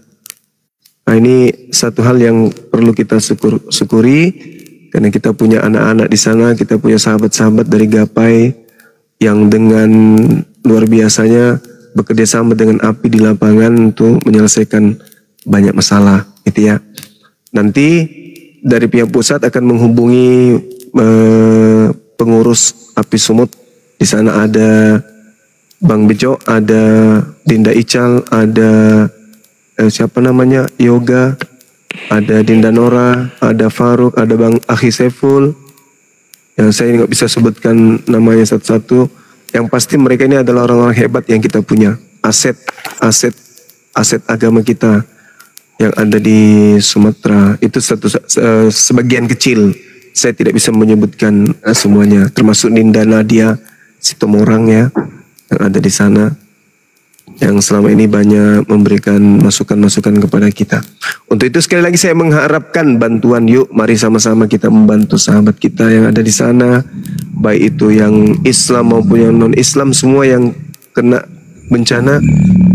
Nah, ini satu hal yang perlu kita syukuri karena kita punya anak-anak di sana, kita punya sahabat-sahabat dari Gapai yang dengan luar biasanya bekerja sama dengan API di lapangan untuk menyelesaikan banyak masalah, gitu ya. Nanti dari pihak pusat akan menghubungi pengurus API Sumut. Di sana ada Bang Bejo, ada Dinda Ical, ada siapa namanya Yoga, ada Dinda Nora, ada Faruk, ada Bang Akhi Saiful. Yang saya nggak bisa sebutkan namanya satu-satu. Yang pasti mereka ini adalah orang-orang hebat yang kita punya, aset agama kita yang ada di Sumatera. Itu sebagian kecil. Saya tidak bisa menyebutkan semuanya, termasuk Ninda Nadia Sitomorang ya yang ada di sana, yang selama ini banyak memberikan masukan-masukan kepada kita. Untuk itu sekali lagi saya mengharapkan bantuan. Yuk mari sama-sama kita membantu sahabat kita yang ada di sana, baik itu yang Islam maupun yang non-Islam, semua yang kena bencana.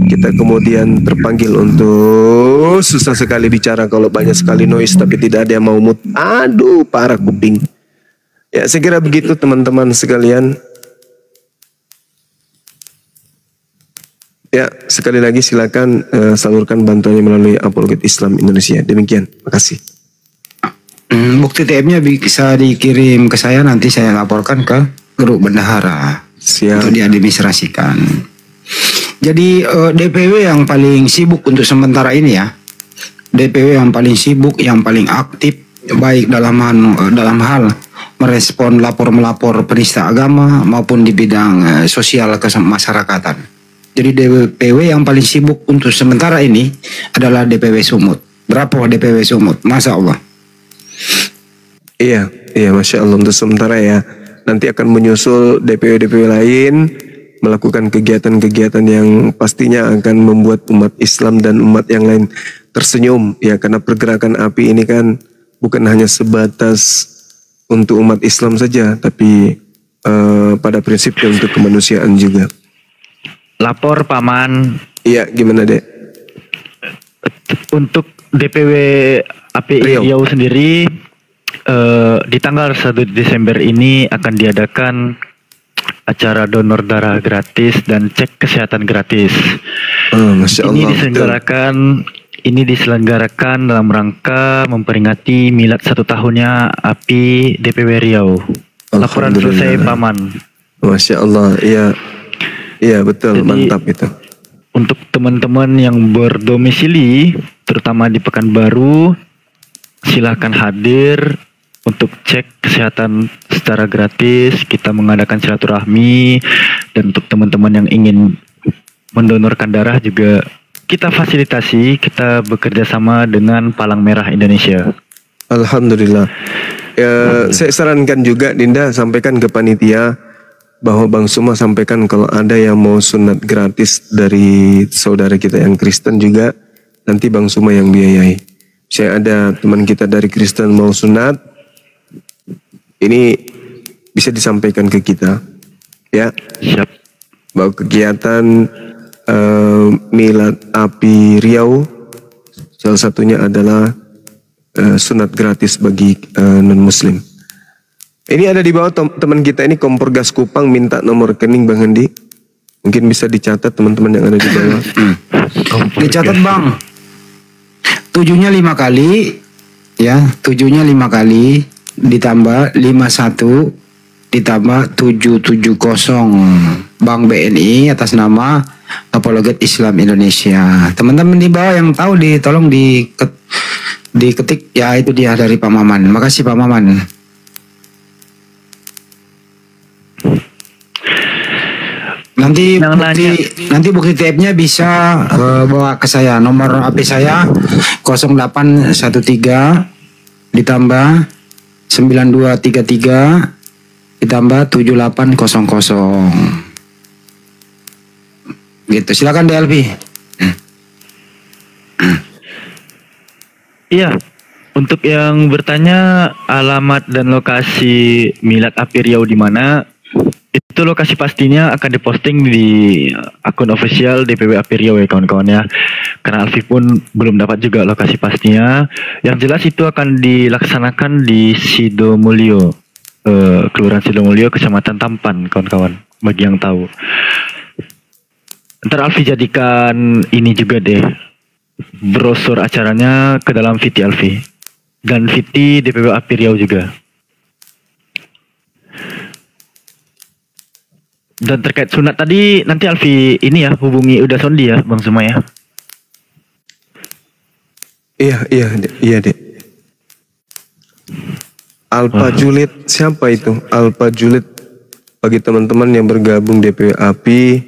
Kita kemudian terpanggil untuk, susah sekali bicara kalau banyak sekali noise tapi tidak ada yang mau mute. Aduh, parah kuping. Ya, saya kira begitu teman-teman sekalian. Ya, sekali lagi silakan salurkan bantuannya melalui Apologet Islam Indonesia. Demikian, makasih. Bukti TM-nya bisa dikirim ke saya, nanti saya laporkan ke grup bendahara. Siap. Untuk diadministrasikan. Jadi DPW yang paling sibuk untuk sementara ini ya, DPW yang paling sibuk, yang paling aktif, baik dalam hal merespon lapor-melapor penista agama maupun di bidang sosial kemasyarakatan. Jadi DPW yang paling sibuk untuk sementara ini adalah DPW Sumut. Berapa DPW Sumut? Masya Allah. Iya, Masya Allah untuk sementara ya. Nanti akan menyusul DPW-DPW lain melakukan kegiatan-kegiatan yang pastinya akan membuat umat Islam dan umat yang lain tersenyum ya, karena pergerakan API ini kan bukan hanya sebatas untuk umat Islam saja, tapi pada prinsipnya untuk kemanusiaan juga. Lapor Paman. Iya, gimana Dek? Untuk DPW API Riau sendiri di tanggal 1 Desember ini akan diadakan acara donor darah gratis dan cek kesehatan gratis. Masya Allah. Ini diselenggarakan dalam rangka memperingati milad 1 tahunnya API DPW Riau. Laporan selesai Paman. Masya Allah, iya betul. Jadi, mantap itu. Untuk teman-teman yang berdomisili terutama di Pekanbaru, silahkan hadir untuk cek kesehatan secara gratis. Kita mengadakan silaturahmi, dan untuk teman-teman yang ingin mendonorkan darah juga kita fasilitasi. Kita bekerja sama dengan Palang Merah Indonesia. Alhamdulillah. Saya sarankan juga Dinda sampaikan ke panitia bahwa Bang Suma sampaikan kalau ada yang mau sunat gratis dari saudara kita yang Kristen juga, nanti Bang Suma yang biayai. Saya ada teman kita dari Kristen mau sunat, ini bisa disampaikan ke kita, ya. Siap. Bahwa kegiatan Milad API Riau salah satunya adalah sunat gratis bagi non-Muslim. Ini ada di bawah teman kita ini kompor gas Kupang minta nomor rekening Bang Hendi. Mungkin bisa dicatat teman-teman yang ada di bawah. Dicatat Bang. 7-nya 5 kali, ya 7-nya 5 kali ditambah 51 ditambah 770 Bank BNI atas nama Apologet Islam Indonesia. Teman-teman di bawah yang tahu tolong diketik ya, itu dia dari Pak Maman. Makasih Pak Maman. Nanti bukti TF-nya bisa bawa ke saya. Nomor HP saya 0813 ditambah 9233 ditambah 7800. Gitu. Silakan DLP. Iya. Untuk yang bertanya alamat dan lokasi Milad Api Riau di mana, itu lokasi pastinya akan diposting di akun official DPW Api Riau ya kawan-kawan ya. Karena Alfi pun belum dapat juga lokasi pastinya. Yang jelas itu akan dilaksanakan di Sidomulyo, Kelurahan Sidomulyo, Kecamatan Tampan kawan-kawan. Bagi yang tahu. Ntar Alfi jadikan ini juga deh, brosur acaranya ke dalam VT Alfi. Dan VT DPW Api Riau juga. Dan terkait sunat tadi nanti Alfi ini ya hubungi Uda Sondi ya Bang Suma ya. Iya dek. Alpa Julid siapa itu? Alpa Julid bagi teman-teman yang bergabung DPW Api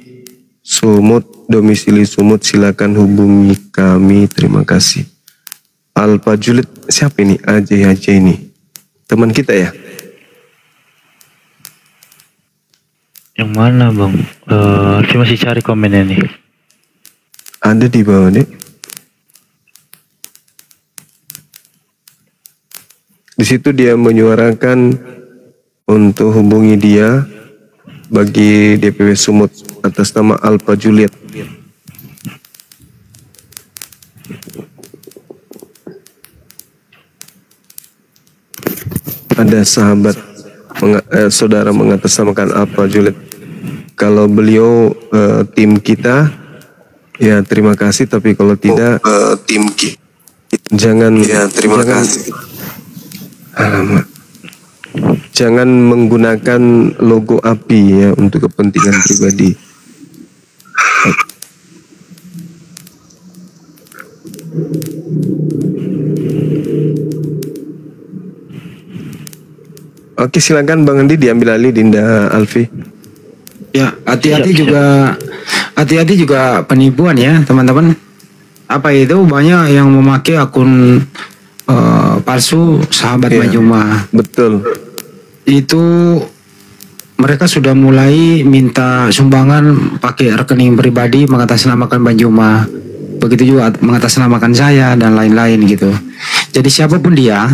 Sumut, domisili Sumut, silakan hubungi kami. Terima kasih. Alpa Julid siapa ini? Aja ini teman kita ya. Yang mana Bang? Saya masih cari komennya nih. Ada di bawah deh. Di situ dia menyuarakan untuk hubungi dia bagi DPW Sumut atas nama Alpa Juliet. Ada sahabat saudara mengatasnamakan Alpa Juliet. Kalau beliau tim kita, ya terima kasih. Tapi kalau tidak, tim kita, jangan. Ya terima kasih. Alamak. Jangan menggunakan logo api ya untuk kepentingan pribadi. Oke, silakan Bang Andi diambil alih Dinda Alfi. Ya, hati-hati juga penipuan ya teman-teman. Apa itu banyak yang memakai akun palsu sahabat Majuma. Betul. Itu mereka sudah mulai minta sumbangan pakai rekening pribadi mengatasnamakan Banjuma. Begitu juga mengatasnamakan saya dan lain-lain gitu. Jadi siapapun dia,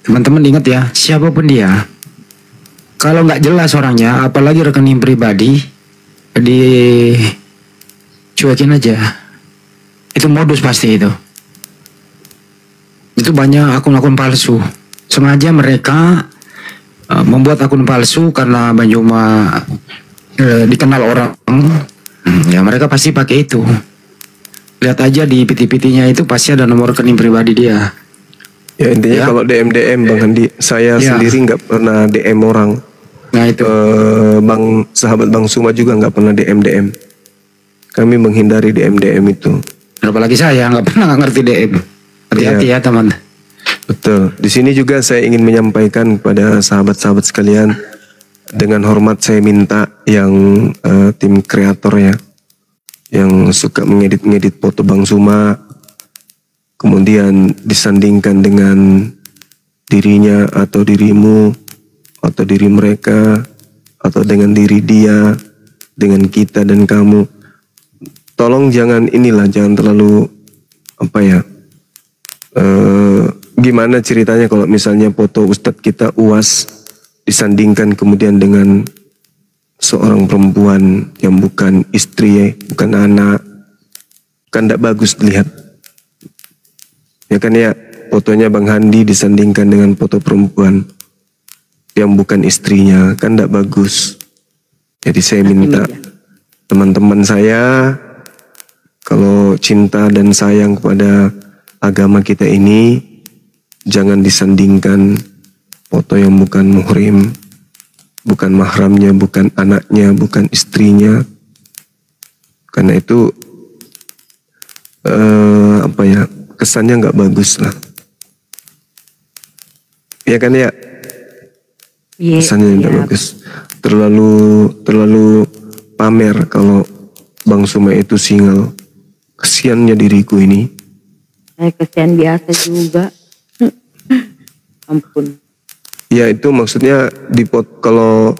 teman-teman ingat ya, siapapun dia, kalau nggak jelas orangnya, apalagi rekening pribadi, dicuekin aja. Itu modus pasti itu. Itu banyak akun-akun palsu. Sengaja mereka membuat akun palsu karena Banjuma dikenal orang. Ya mereka pasti pakai itu. Lihat aja di PT-PT-nya itu pasti ada nomor rekening pribadi dia. Ya intinya kalau DM Bang Andi, saya sendiri nggak pernah DM orang. Nah itu. Sahabat Bang Suma juga nggak pernah DM. Kami menghindari DM itu. Apalagi saya nggak pernah ngerti DM. Hati-hati ya teman. Betul. Di sini juga saya ingin menyampaikan kepada sahabat-sahabat sekalian, dengan hormat saya minta yang tim kreator ya, yang suka mengedit foto Bang Suma, kemudian disandingkan dengan dirinya atau dirimu atau diri mereka atau dengan diri dia, dengan kita dan kamu. Tolong jangan terlalu gimana ceritanya kalau misalnya foto Ustadz kita UAS disandingkan kemudian dengan seorang perempuan yang bukan istri, bukan anak, kan tidak bagus dilihat. Ya kan ya, fotonya Bang Handi disandingkan dengan foto perempuan yang bukan istrinya, kan tidak bagus. Jadi saya minta teman-teman saya, kalau cinta dan sayang kepada agama kita ini, jangan disandingkan foto yang bukan muhrim bukan mahramnya, bukan anaknya, bukan istrinya. Karena itu kesannya nggak bagus lah. Ya kan ya? Iya. Kesannya nggak bagus. Terlalu pamer kalau Bang Sumai itu single. Kesiannya diriku ini. Saya kesian biasa juga. Ampun. Ya itu maksudnya kalau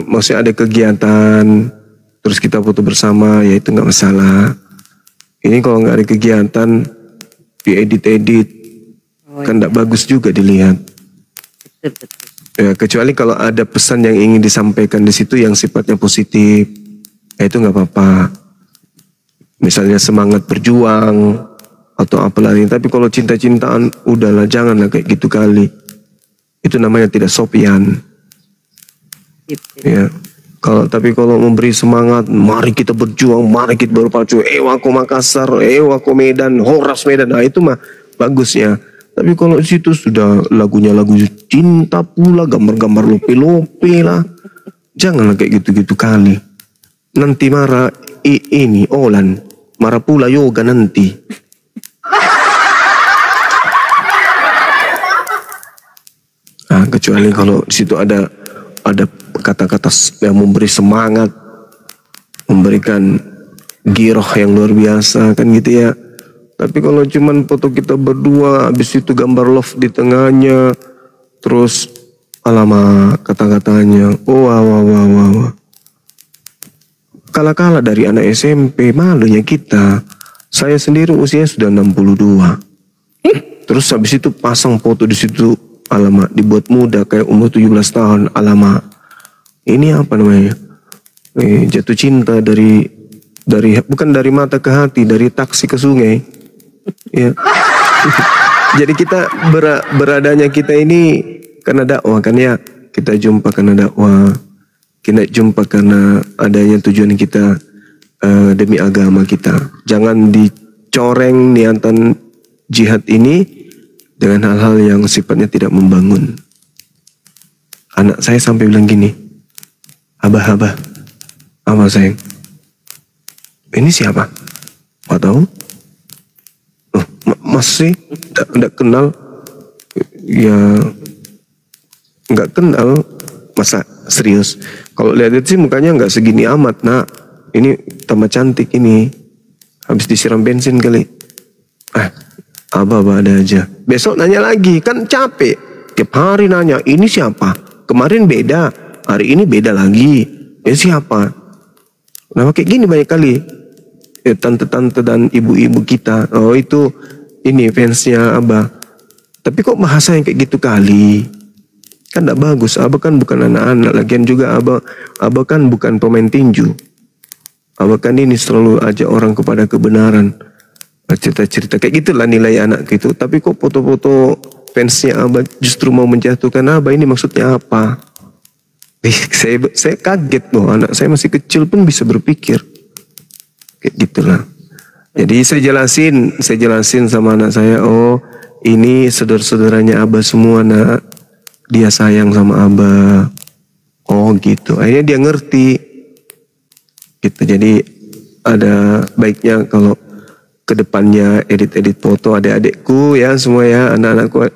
maksudnya ada kegiatan terus kita foto bersama, ya itu nggak masalah. Ini kalau nggak ada kegiatan diedit kan nggak bagus juga dilihat. Betul. Ya, kecuali kalau ada pesan yang ingin disampaikan di situ yang sifatnya positif, ya itu nggak apa-apa. Misalnya semangat berjuang atau apa lagi. Tapi kalau cinta-cintaan, udahlah, janganlah kayak gitu kali. Itu namanya tidak sopian. Ya. Tapi kalau memberi semangat, mari kita berjuang, mari kita berpacu, aku Makassar, aku Medan, Horas Medan, nah itu mah bagusnya. Tapi kalau di situ sudah lagunya lagu cinta pula, gambar-gambar lope-lope lah, janganlah kayak gitu-gitu kali. Nanti marah ini Olan, marah pula yoga nanti. Nah, kecuali kalau di situ ada kata-kata yang memberi semangat, memberikan giroh yang luar biasa kan gitu ya. Tapi kalau cuman foto kita berdua, habis itu gambar love di tengahnya, terus alamak kata-katanya, wah. Kala-kala dari anak SMP, malunya kita. Saya sendiri usia sudah 62. Terus habis itu pasang foto di situ, alamak dibuat muda kayak umur 17 tahun, alamak. Ini apa namanya? Jatuh cinta dari bukan dari mata ke hati, dari taksi ke sungai. Ya. Jadi kita beradanya kita ini karena dakwah kan ya. Kita jumpa karena dakwah. Kita jumpa karena adanya tujuan kita demi agama kita. Jangan dicoreng niatan jihad ini dengan hal-hal yang sifatnya tidak membangun. Anak saya sampai bilang gini, Abah sayang, ini siapa? Gak tahu. Masih tidak kenal. Ya nggak kenal, masa serius? Kalau lihat sih mukanya nggak segini amat, nak. Ini tambah cantik ini. Habis disiram bensin kali. Abah ada aja. Besok nanya lagi, kan capek. Tiap hari nanya, ini siapa? Kemarin beda, hari ini beda lagi. Siapa? Nah kayak gini banyak kali. Tante-tante dan ibu-ibu kita. Oh itu ini fansnya Abah. Tapi kok bahasa yang kayak gitu kali? Kan tidak bagus. Abah kan bukan anak-anak. Lagian juga Abah kan bukan pemain tinju. Abah kan ini selalu ajak orang kepada kebenaran. Cerita-cerita kayak gitulah nilai anak gitu. Tapi kok foto-foto fansnya Abah justru mau menjatuhkan Abah, ini maksudnya apa? Saya kaget loh, anak saya masih kecil pun bisa berpikir kayak gitulah. Jadi saya jelasin sama anak saya, oh ini saudara-saudaranya Abah semua nak, dia sayang sama Abah. Oh gitu, akhirnya dia ngerti gitu. Jadi ada baiknya kalau kedepannya edit foto adik-adikku ya semua ya, anak-anakku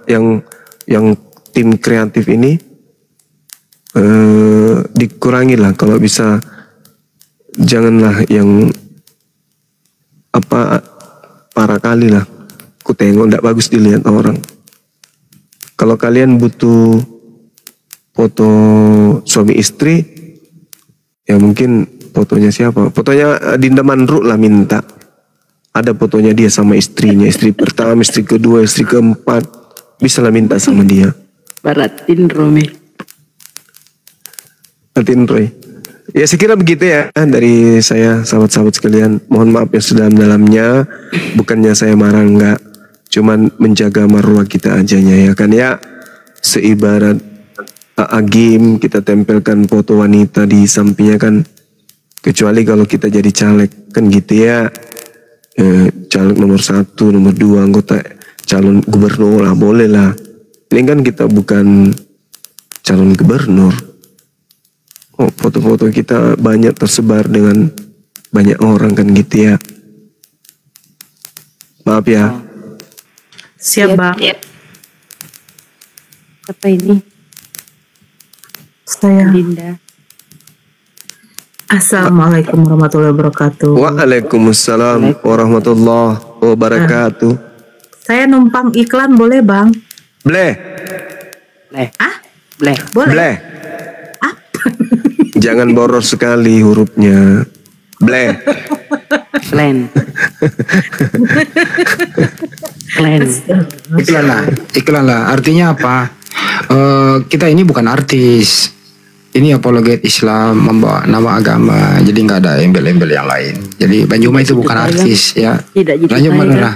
yang tim kreatif ini dikurangi lah kalau bisa. Janganlah yang parah kali lah. Ku tengok tidak bagus dilihat orang. Kalau kalian butuh foto suami istri, ya mungkin fotonya siapa? Fotonya Dinda Manruk lah minta. Ada fotonya dia sama istrinya, istri pertama, istri kedua, istri keempat. Bisa lah minta sama dia. Baratin Romi. Baratin Roy. Ya saya kira begitu ya dari saya, sahabat-sahabat sekalian. Mohon maaf yang sedalam-dalamnya. Bukannya saya marah, enggak. Cuman menjaga marwah kita ajanya ya kan ya. Seibarat agim kita tempelkan foto wanita di sampingnya kan. Kecuali kalau kita jadi caleg kan gitu ya. Caleg nomor 1, nomor 2, anggota calon gubernur lah, boleh lah. Ini kan kita bukan calon gubernur. Oh, foto-foto kita banyak tersebar dengan banyak orang kan gitu ya. Maaf ya. Siap, Bang. Apa ini? Saya. Linda. Assalamualaikum warahmatullahi wabarakatuh. Waalaikumsalam warahmatullahi wabarakatuh. Saya numpang iklan boleh, Bang? Bleh. Bleh. Boleh. Bleh. Jangan boros sekali hurufnya. Bleh. Klan. Iklan lah. Artinya apa? Kita ini bukan artis. Ini apologet Islam, membawa nama agama. Jadi nggak ada embel-embel yang lain. Jadi Banjuma itu bukan artis ya. Lanjut Mbak Nora.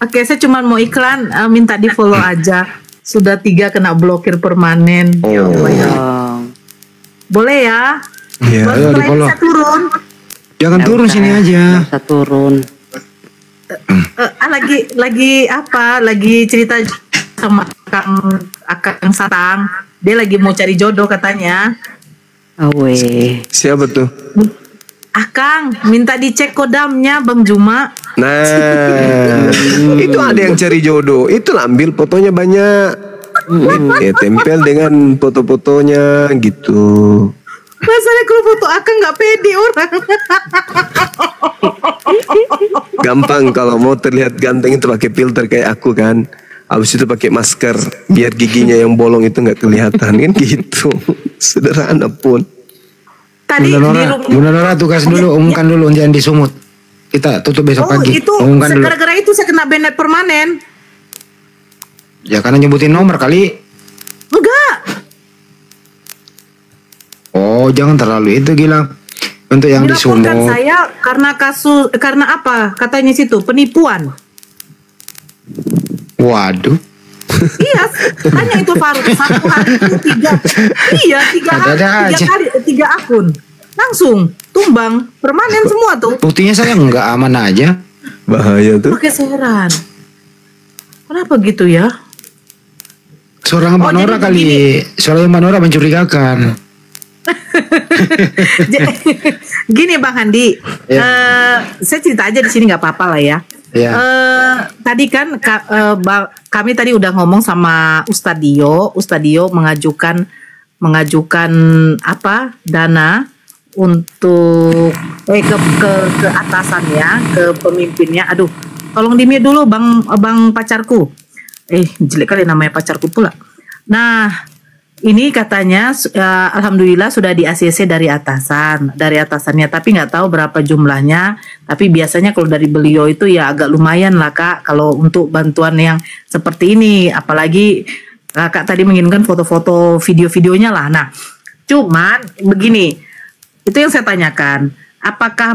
Oke, saya cuma mau iklan, minta di follow aja. Sudah 3 kena blokir permanen. Ya Allah ya. Boleh ya? Iya. Baru Ayo, setelah ini di-follow. saya turun. Jangan turun sini aja. Bisa turun. Lagi apa? Lagi cerita sama Akang Satang. Dia lagi mau cari jodoh katanya. Awe. Siapa tuh? Akang, minta dicek kodamnya Bang Juma. Nah, itu ada yang cari jodoh. Itulah ambil fotonya banyak. Tempel dengan foto-fotonya gitu. Masalahnya kalau foto Akang nggak pede orang. Gampang kalau mau terlihat ganteng itu pakai filter kayak aku kan. Habis itu pakai masker biar giginya yang bolong itu nggak kelihatan kan gitu. Sederhana pun. Tadi Bunda Nora tugas dulu, umumkan dulu undian di Sumut. Kita tutup besok pagi. Itu Umumkan dulu. gara-gara itu saya kena banned permanen. Ya karena nyebutin nomor kali. Enggak. Oh, jangan terlalu itu Gilang. Untuk yang di Dilaporkan Sumut. saya karena apa? Katanya situ penipuan. Waduh. Iya, tanya itu Faruk. 1 hari itu 3 akun. Langsung tumbang permanen semua tuh. Buktinya saya nggak aman aja. Bahaya tuh. Oke, saya heran. Kenapa gitu ya? Suara Mbak Nora jadi kali. Suara Mbak Nora mencurigakan. Gini Bang Handi, saya cerita aja di sini nggak apa-apa lah ya. Ya. Tadi kan kami tadi udah ngomong sama Ustadio mengajukan apa dana untuk ke atasannya, ke pemimpinnya. Aduh, tolong di-mute dulu bang pacarku. Jelek kali namanya pacarku pula. Nah, ini katanya alhamdulillah sudah di ACC dari atasannya, tapi nggak tahu berapa jumlahnya. Tapi biasanya kalau dari beliau itu ya agak lumayan lah Kak, kalau untuk bantuan yang seperti ini. Apalagi Kak tadi menginginkan foto-foto video-videonya lah. Nah, cuman begini, itu yang saya tanyakan. Apakah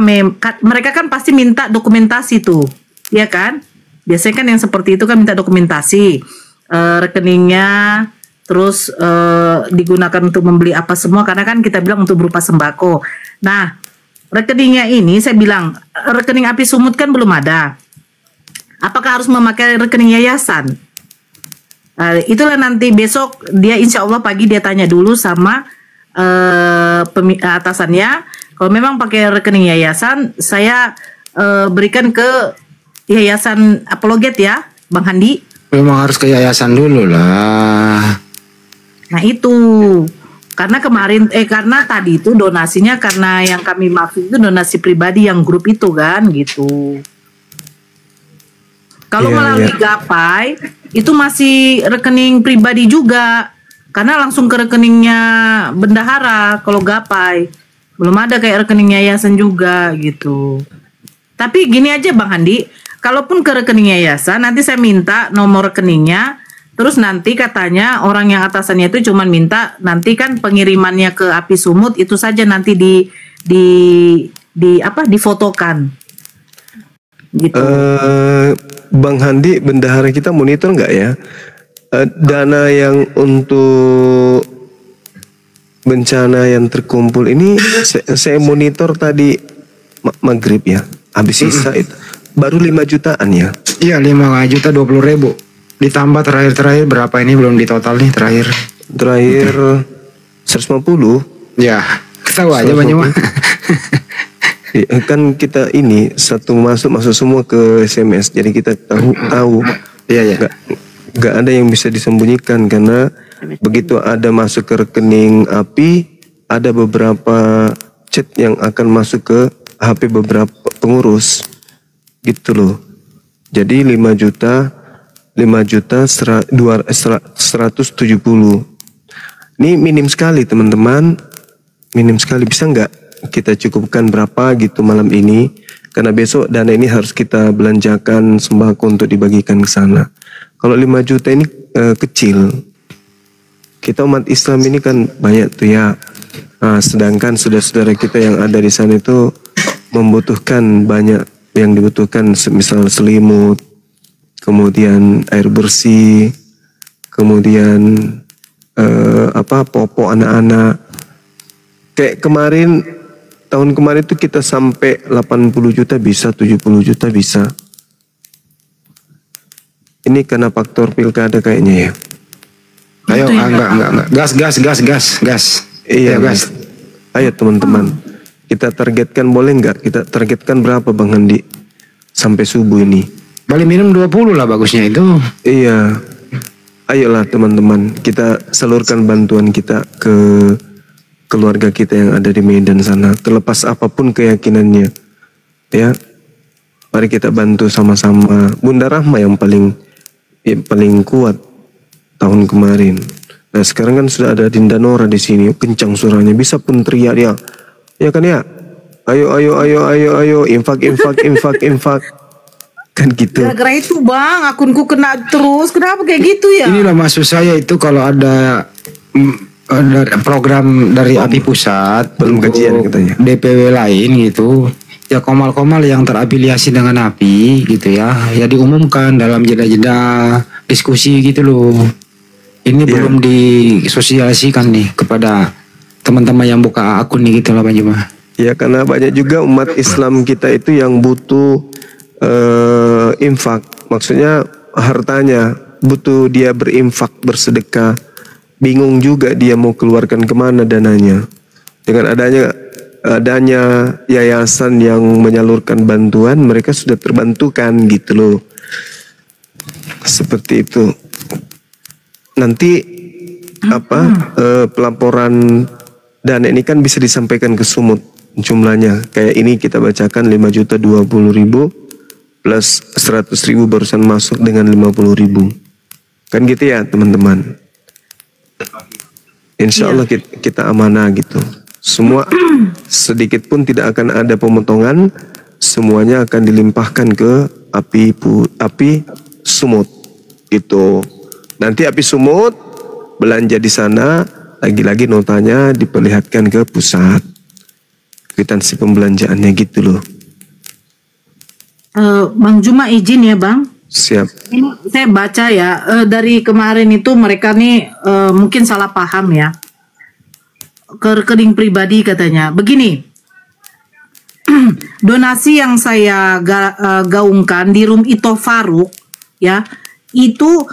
mereka kan pasti minta dokumentasi tuh, ya kan? Biasanya kan yang seperti itu kan minta dokumentasi, rekeningnya. Terus digunakan untuk membeli apa semua, karena kan kita bilang untuk berupa sembako. Nah, rekeningnya ini saya bilang rekening Api Sumut kan belum ada. Apakah harus memakai rekening yayasan? Itulah nanti besok dia insya Allah pagi dia tanya dulu sama atasannya. Kalau memang pakai rekening yayasan, saya berikan ke yayasan apologet ya, Bang Handi. Memang harus ke yayasan dulu lah. Nah itu karena karena tadi itu donasinya, karena yang kami maksud itu donasi pribadi yang grup itu kan gitu. Kalau melalui Gapai itu masih rekening pribadi juga, karena langsung ke rekeningnya bendahara. Kalau Gapai belum ada kayak rekening yayasan juga gitu. Tapi gini aja Bang Handi, kalaupun ke rekening yayasan nanti saya minta nomor rekeningnya. Terus nanti katanya orang yang atasannya itu cuma minta nanti kan pengirimannya ke Api Sumut itu saja nanti difotokan. Gitu. Bang Handi, bendahara kita monitor nggak ya dana yang untuk bencana yang terkumpul ini? Saya monitor tadi maghrib ya, habis sisa itu baru 5 jutaan ya. Iya, 5.020.000. Ditambah terakhir berapa ini belum ditotal nih terakhir. terakhir 150. Ya, ketawa aja banyak mah. Kan kita ini satu masuk semua ke SMS, jadi kita tahu. Iya. Nggak ada yang bisa disembunyikan karena begitu ada masuk ke rekening API, ada beberapa chat yang akan masuk ke HP beberapa pengurus, gitu loh. Jadi 5.170.000. Ini minim sekali teman-teman, minim sekali. Bisa nggak kita cukupkan berapa gitu malam ini? Karena besok dana ini harus kita belanjakan sembako untuk dibagikan ke sana. Kalau 5 juta ini kecil. Kita umat Islam ini kan banyak tuh ya. Nah, sedangkan saudara-saudara kita yang ada di sana itu membutuhkan banyak yang dibutuhkan, misal selimut, kemudian air bersih, kemudian popok anak-anak. Kayak tahun kemarin itu kita sampai 80 juta bisa, 70 juta bisa. Ini karena faktor pilkada kayaknya ya. Ayo, enggak. Gas. Iya, gas. Ayo teman-teman. Kita targetkan, boleh nggak? Kita targetkan berapa Bang Handi? Sampai subuh ini. Balik minum 20 lah bagusnya itu. Iya. Ayolah teman-teman. Kita salurkan bantuan kita ke keluarga kita yang ada di Medan sana. Terlepas apapun keyakinannya. Ya. Mari kita bantu sama-sama. Bunda Rahma yang paling kuat tahun kemarin. Nah sekarang kan sudah ada Dinda Nora di sini, kencang suaranya, bisa pun teriak dia, ya kan ya? Ayo, infak, kan gitu. Gara-gara itu Bang, akunku kena terus. Kenapa kayak gitu ya? Inilah maksud saya itu kalau ada program dari API pusat, belum kajian katanya. DPW lain gitu. Ya komal-komal yang terafiliasi dengan API gitu ya diumumkan dalam jeda-jeda diskusi gitu loh. Ini belum disosialisasikan nih kepada teman-teman yang buka akun nih gitu lah Pak Juma. Ya karena banyak juga umat Islam kita itu yang butuh infak, maksudnya hartanya, butuh dia berinfak, bersedekah, bingung juga dia mau keluarkan kemana dananya. Dengan adanya yayasan yang menyalurkan bantuan, mereka sudah terbantukan gitu loh. Seperti itu. Nanti pelaporan dana ini kan bisa disampaikan ke Sumut jumlahnya. Kayak ini kita bacakan 5.020.000 plus 100.000 barusan masuk dengan 50.000. Kan gitu ya teman-teman. Insya Allah kita amanah gitu. Semua sedikit pun tidak akan ada pemotongan, semuanya akan dilimpahkan ke API Sumut gitu. Nanti API Sumut belanja di sana, lagi-lagi notanya diperlihatkan ke pusat, kwitansi pembelanjaannya gitu loh. Bang Juma izin ya Bang. Siap. Ini saya baca ya dari kemarin itu mereka nih mungkin salah paham ya. Ke rekening pribadi katanya. Begini, donasi yang saya gaungkan di room Ito Faruk ya, itu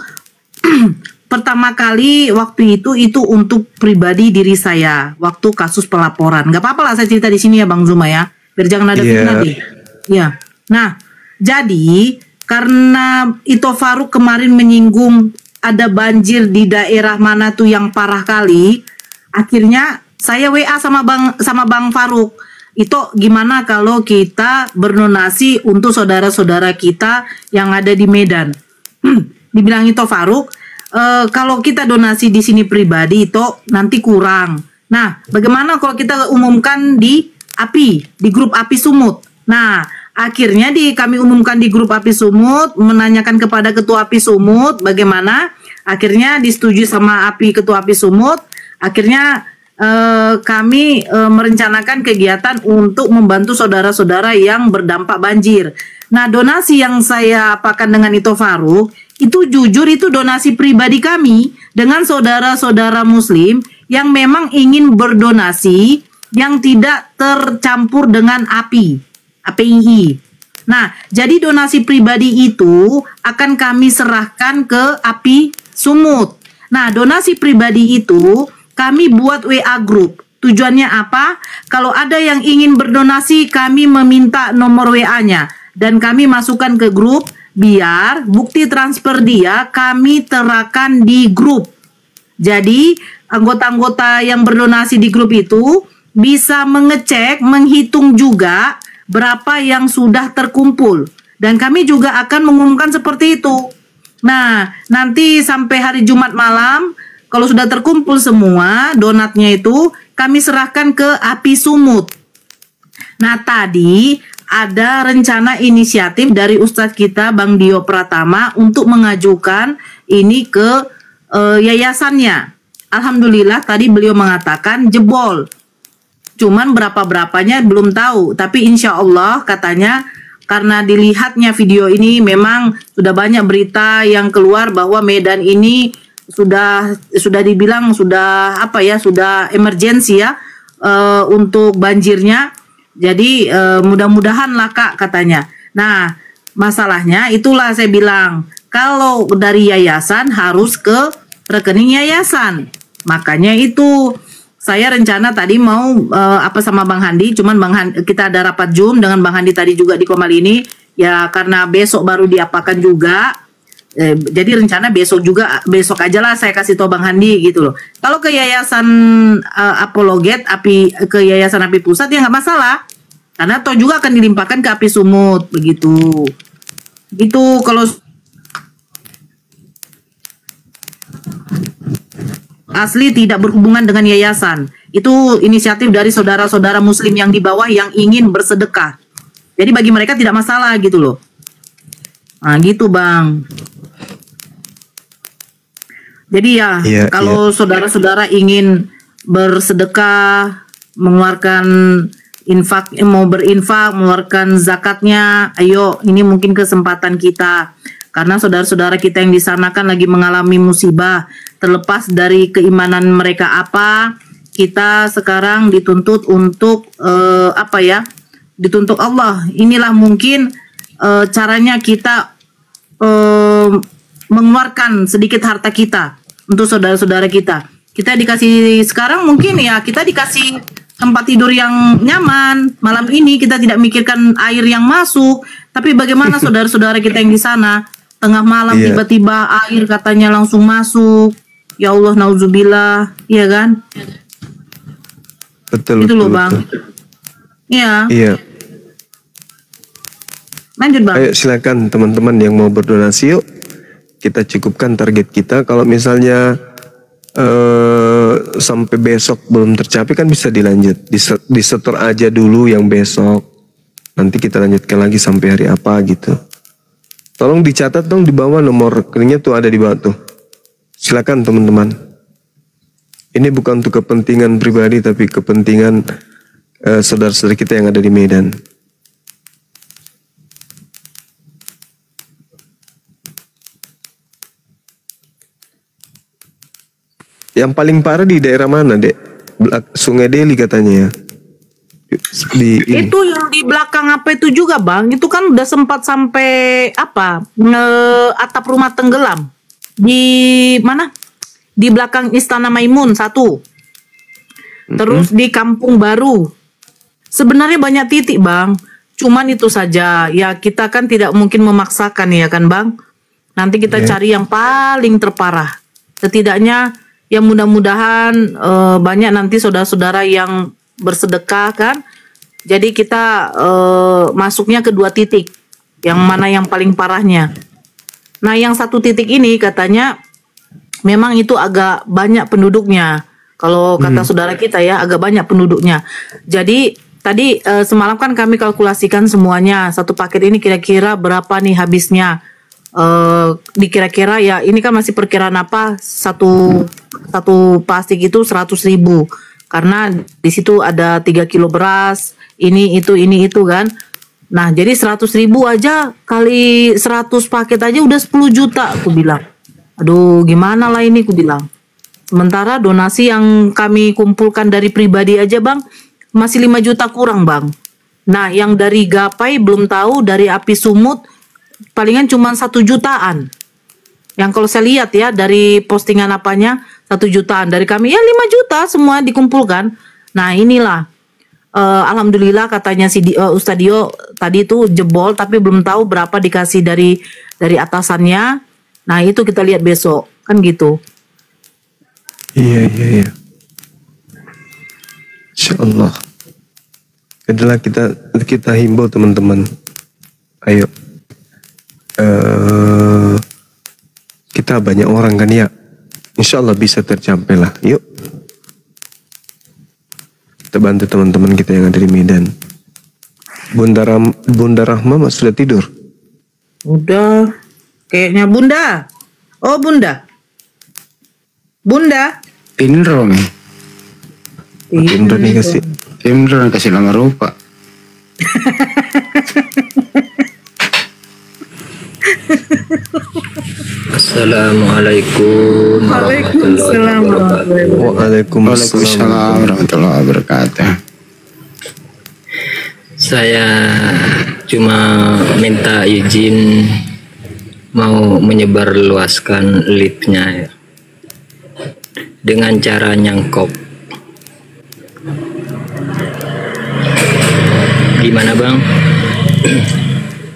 pertama kali waktu itu untuk pribadi diri saya waktu kasus pelaporan. Gak apa-apa lah saya cerita di sini ya Bang Zuma ya, biar jangan ada fitnah deh. Ya. Nah, jadi karena Ito Faruk kemarin menyinggung ada banjir di daerah mana tuh yang parah kali, akhirnya saya WA sama Bang Faruk. Itu gimana kalau kita berdonasi untuk saudara-saudara kita yang ada di Medan? Dibilang Ito Faruk, kalau kita donasi di sini pribadi itu nanti kurang. Nah, bagaimana kalau kita umumkan di API, di grup API Sumut? Nah, akhirnya kami umumkan di grup API Sumut, menanyakan kepada ketua API Sumut bagaimana. Akhirnya disetujui sama ketua API Sumut. Akhirnya kami merencanakan kegiatan untuk membantu saudara-saudara yang berdampak banjir. Nah, donasi yang saya apakan dengan Ito Faruk itu jujur itu donasi pribadi kami dengan saudara-saudara Muslim yang memang ingin berdonasi yang tidak tercampur dengan APII. Nah, jadi donasi pribadi itu akan kami serahkan ke API Sumut. Nah, donasi pribadi itu kami buat WA group. Tujuannya apa? Kalau ada yang ingin berdonasi, kami meminta nomor WA-nya dan kami masukkan ke grup biar bukti transfer dia kami terakan di grup. Jadi, anggota-anggota yang berdonasi di grup itu bisa mengecek, menghitung juga berapa yang sudah terkumpul. Dan kami juga akan mengumumkan seperti itu. Nah, nanti sampai hari Jumat malam, kalau sudah terkumpul semua donatnya itu, kami serahkan ke Api Sumut. Nah, tadi ada rencana inisiatif dari Ustadz kita, Bang Dio Pratama, untuk mengajukan ini ke yayasannya. Alhamdulillah tadi beliau mengatakan jebol. Cuman berapa-berapanya belum tahu. Tapi insya Allah katanya karena dilihatnya video ini memang sudah banyak berita yang keluar bahwa Medan ini sudah dibilang sudah sudah emergensi ya untuk banjirnya. Jadi mudah-mudahan lah Kak katanya. Nah, masalahnya itulah saya bilang kalau dari yayasan harus ke rekening yayasan. Makanya itu saya rencana tadi mau sama Bang Handi, cuman kita ada rapat Zoom dengan Bang Handi tadi juga di Komal ini ya karena besok baru diapakan juga. Jadi rencana besok aja lah saya kasih tahu Bang Handi gitu loh. Kalau ke yayasan Apologet, ke yayasan Api Pusat ya nggak masalah, karena toh juga akan dilimpahkan ke Api Sumut begitu. Gitu kalau asli tidak berhubungan dengan yayasan. Itu inisiatif dari saudara-saudara muslim yang di bawah yang ingin bersedekah. Jadi bagi mereka tidak masalah gitu loh. Nah gitu Bang. Jadi ya, kalau saudara-saudara ingin bersedekah, mengeluarkan infak, mau berinfak, mengeluarkan zakatnya, ayo ini mungkin kesempatan kita. Karena saudara-saudara kita yang di sana kan lagi mengalami musibah, terlepas dari keimanan mereka apa, kita sekarang dituntut untuk dituntut Allah. Inilah mungkin caranya kita mengeluarkan sedikit harta kita untuk saudara-saudara kita. Kita dikasih sekarang mungkin ya kita dikasih tempat tidur yang nyaman. Malam ini kita tidak mikirkan air yang masuk, tapi bagaimana saudara-saudara kita yang di sana tengah malam tiba-tiba air katanya langsung masuk. Ya Allah, nauzubillah, iya kan? Betul. Itu loh Bang. Iya. Iya. Lanjut Bang. Ayo silakan teman-teman yang mau berdonasi yuk. Kita cukupkan target kita. Kalau misalnya sampai besok belum tercapai kan bisa dilanjut. Disetor aja dulu yang besok. Nanti kita lanjutkan lagi sampai hari apa gitu. Tolong dicatat dong di bawah nomor rekeningnya tuh ada di bawah tuh. Silakan teman-teman. Ini bukan untuk kepentingan pribadi tapi kepentingan saudara-saudara kita yang ada di Medan. Yang paling parah di daerah mana, Dek? Sungai Deli katanya ya. Itu yang di belakang apa itu juga Bang, itu kan udah sempat sampai atap rumah tenggelam. Di mana? Di belakang Istana Maimun satu. Terus di Kampung Baru. Sebenarnya banyak titik Bang. Cuman itu saja. Ya kita kan tidak mungkin memaksakan ya kan Bang. Nanti kita cari yang paling terparah. Setidaknya ya mudah-mudahan banyak nanti saudara-saudara yang bersedekah kan. Jadi kita masuknya ke 2 titik. Yang mana yang paling parahnya. Nah yang 1 titik ini katanya memang itu agak banyak penduduknya. Kalau kata saudara kita ya agak banyak penduduknya. Jadi tadi semalam kan kami kalkulasikan semuanya. 1 paket ini kira-kira berapa nih habisnya. Dikira-kira ya ini kan masih perkiraan apa satu plastik itu 100.000 karena di situ ada 3 kilo beras ini itu kan. Nah jadi 100.000 aja kali 100 paket aja udah 10 juta aku bilang. Aduh gimana lah ini aku bilang. Sementara donasi yang kami kumpulkan dari pribadi aja Bang masih 5 juta kurang Bang. Nah yang dari Gapai belum tahu, dari Api Sumut palingan cuma 1 jutaan. Yang kalau saya lihat ya dari postingan apanya 1 jutaan, dari kami ya 5 juta semua dikumpulkan. Nah inilah alhamdulillah katanya si Ustadz Dio tadi itu jebol tapi belum tahu berapa dikasih dari atasannya. Nah itu kita lihat besok kan gitu. Iya. Insyaallah. Adalah kita himbau teman-teman. Ayo. Kita banyak orang kan ya. Insyaallah bisa tercapai lah. Yuk. Kita bantu teman-teman kita yang ada di Medan. Bunda Rahma sudah tidur? Udah. Kayaknya Bunda. Oh Bunda. Bunda. Indro nih. Indro nih kasih nama rupa. Assalamualaikum warahmatullahi wabarakatuh. Waalaikumsalam warahmatullahi wabarakatuh. Saya cuma minta izin mau menyebarluaskan liftnya ya. Dengan cara nyangkok. Gimana Bang?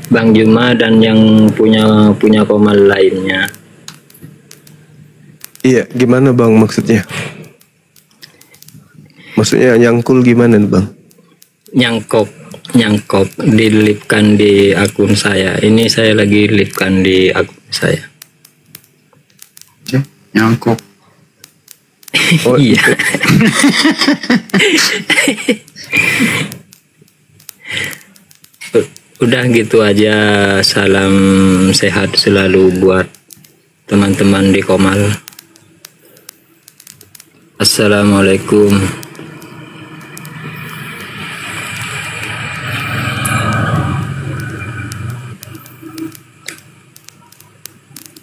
Bang Juma dan yang punya komal lainnya. Iya, gimana Bang maksudnya? Maksudnya nyangkul gimana Bang? Nyangkok dilipkan di akun saya. Ini saya lagi lipkan di akun saya. Nyangkok. Oh iya. Udah gitu aja. Salam sehat selalu buat teman-teman di Komal. Assalamualaikum.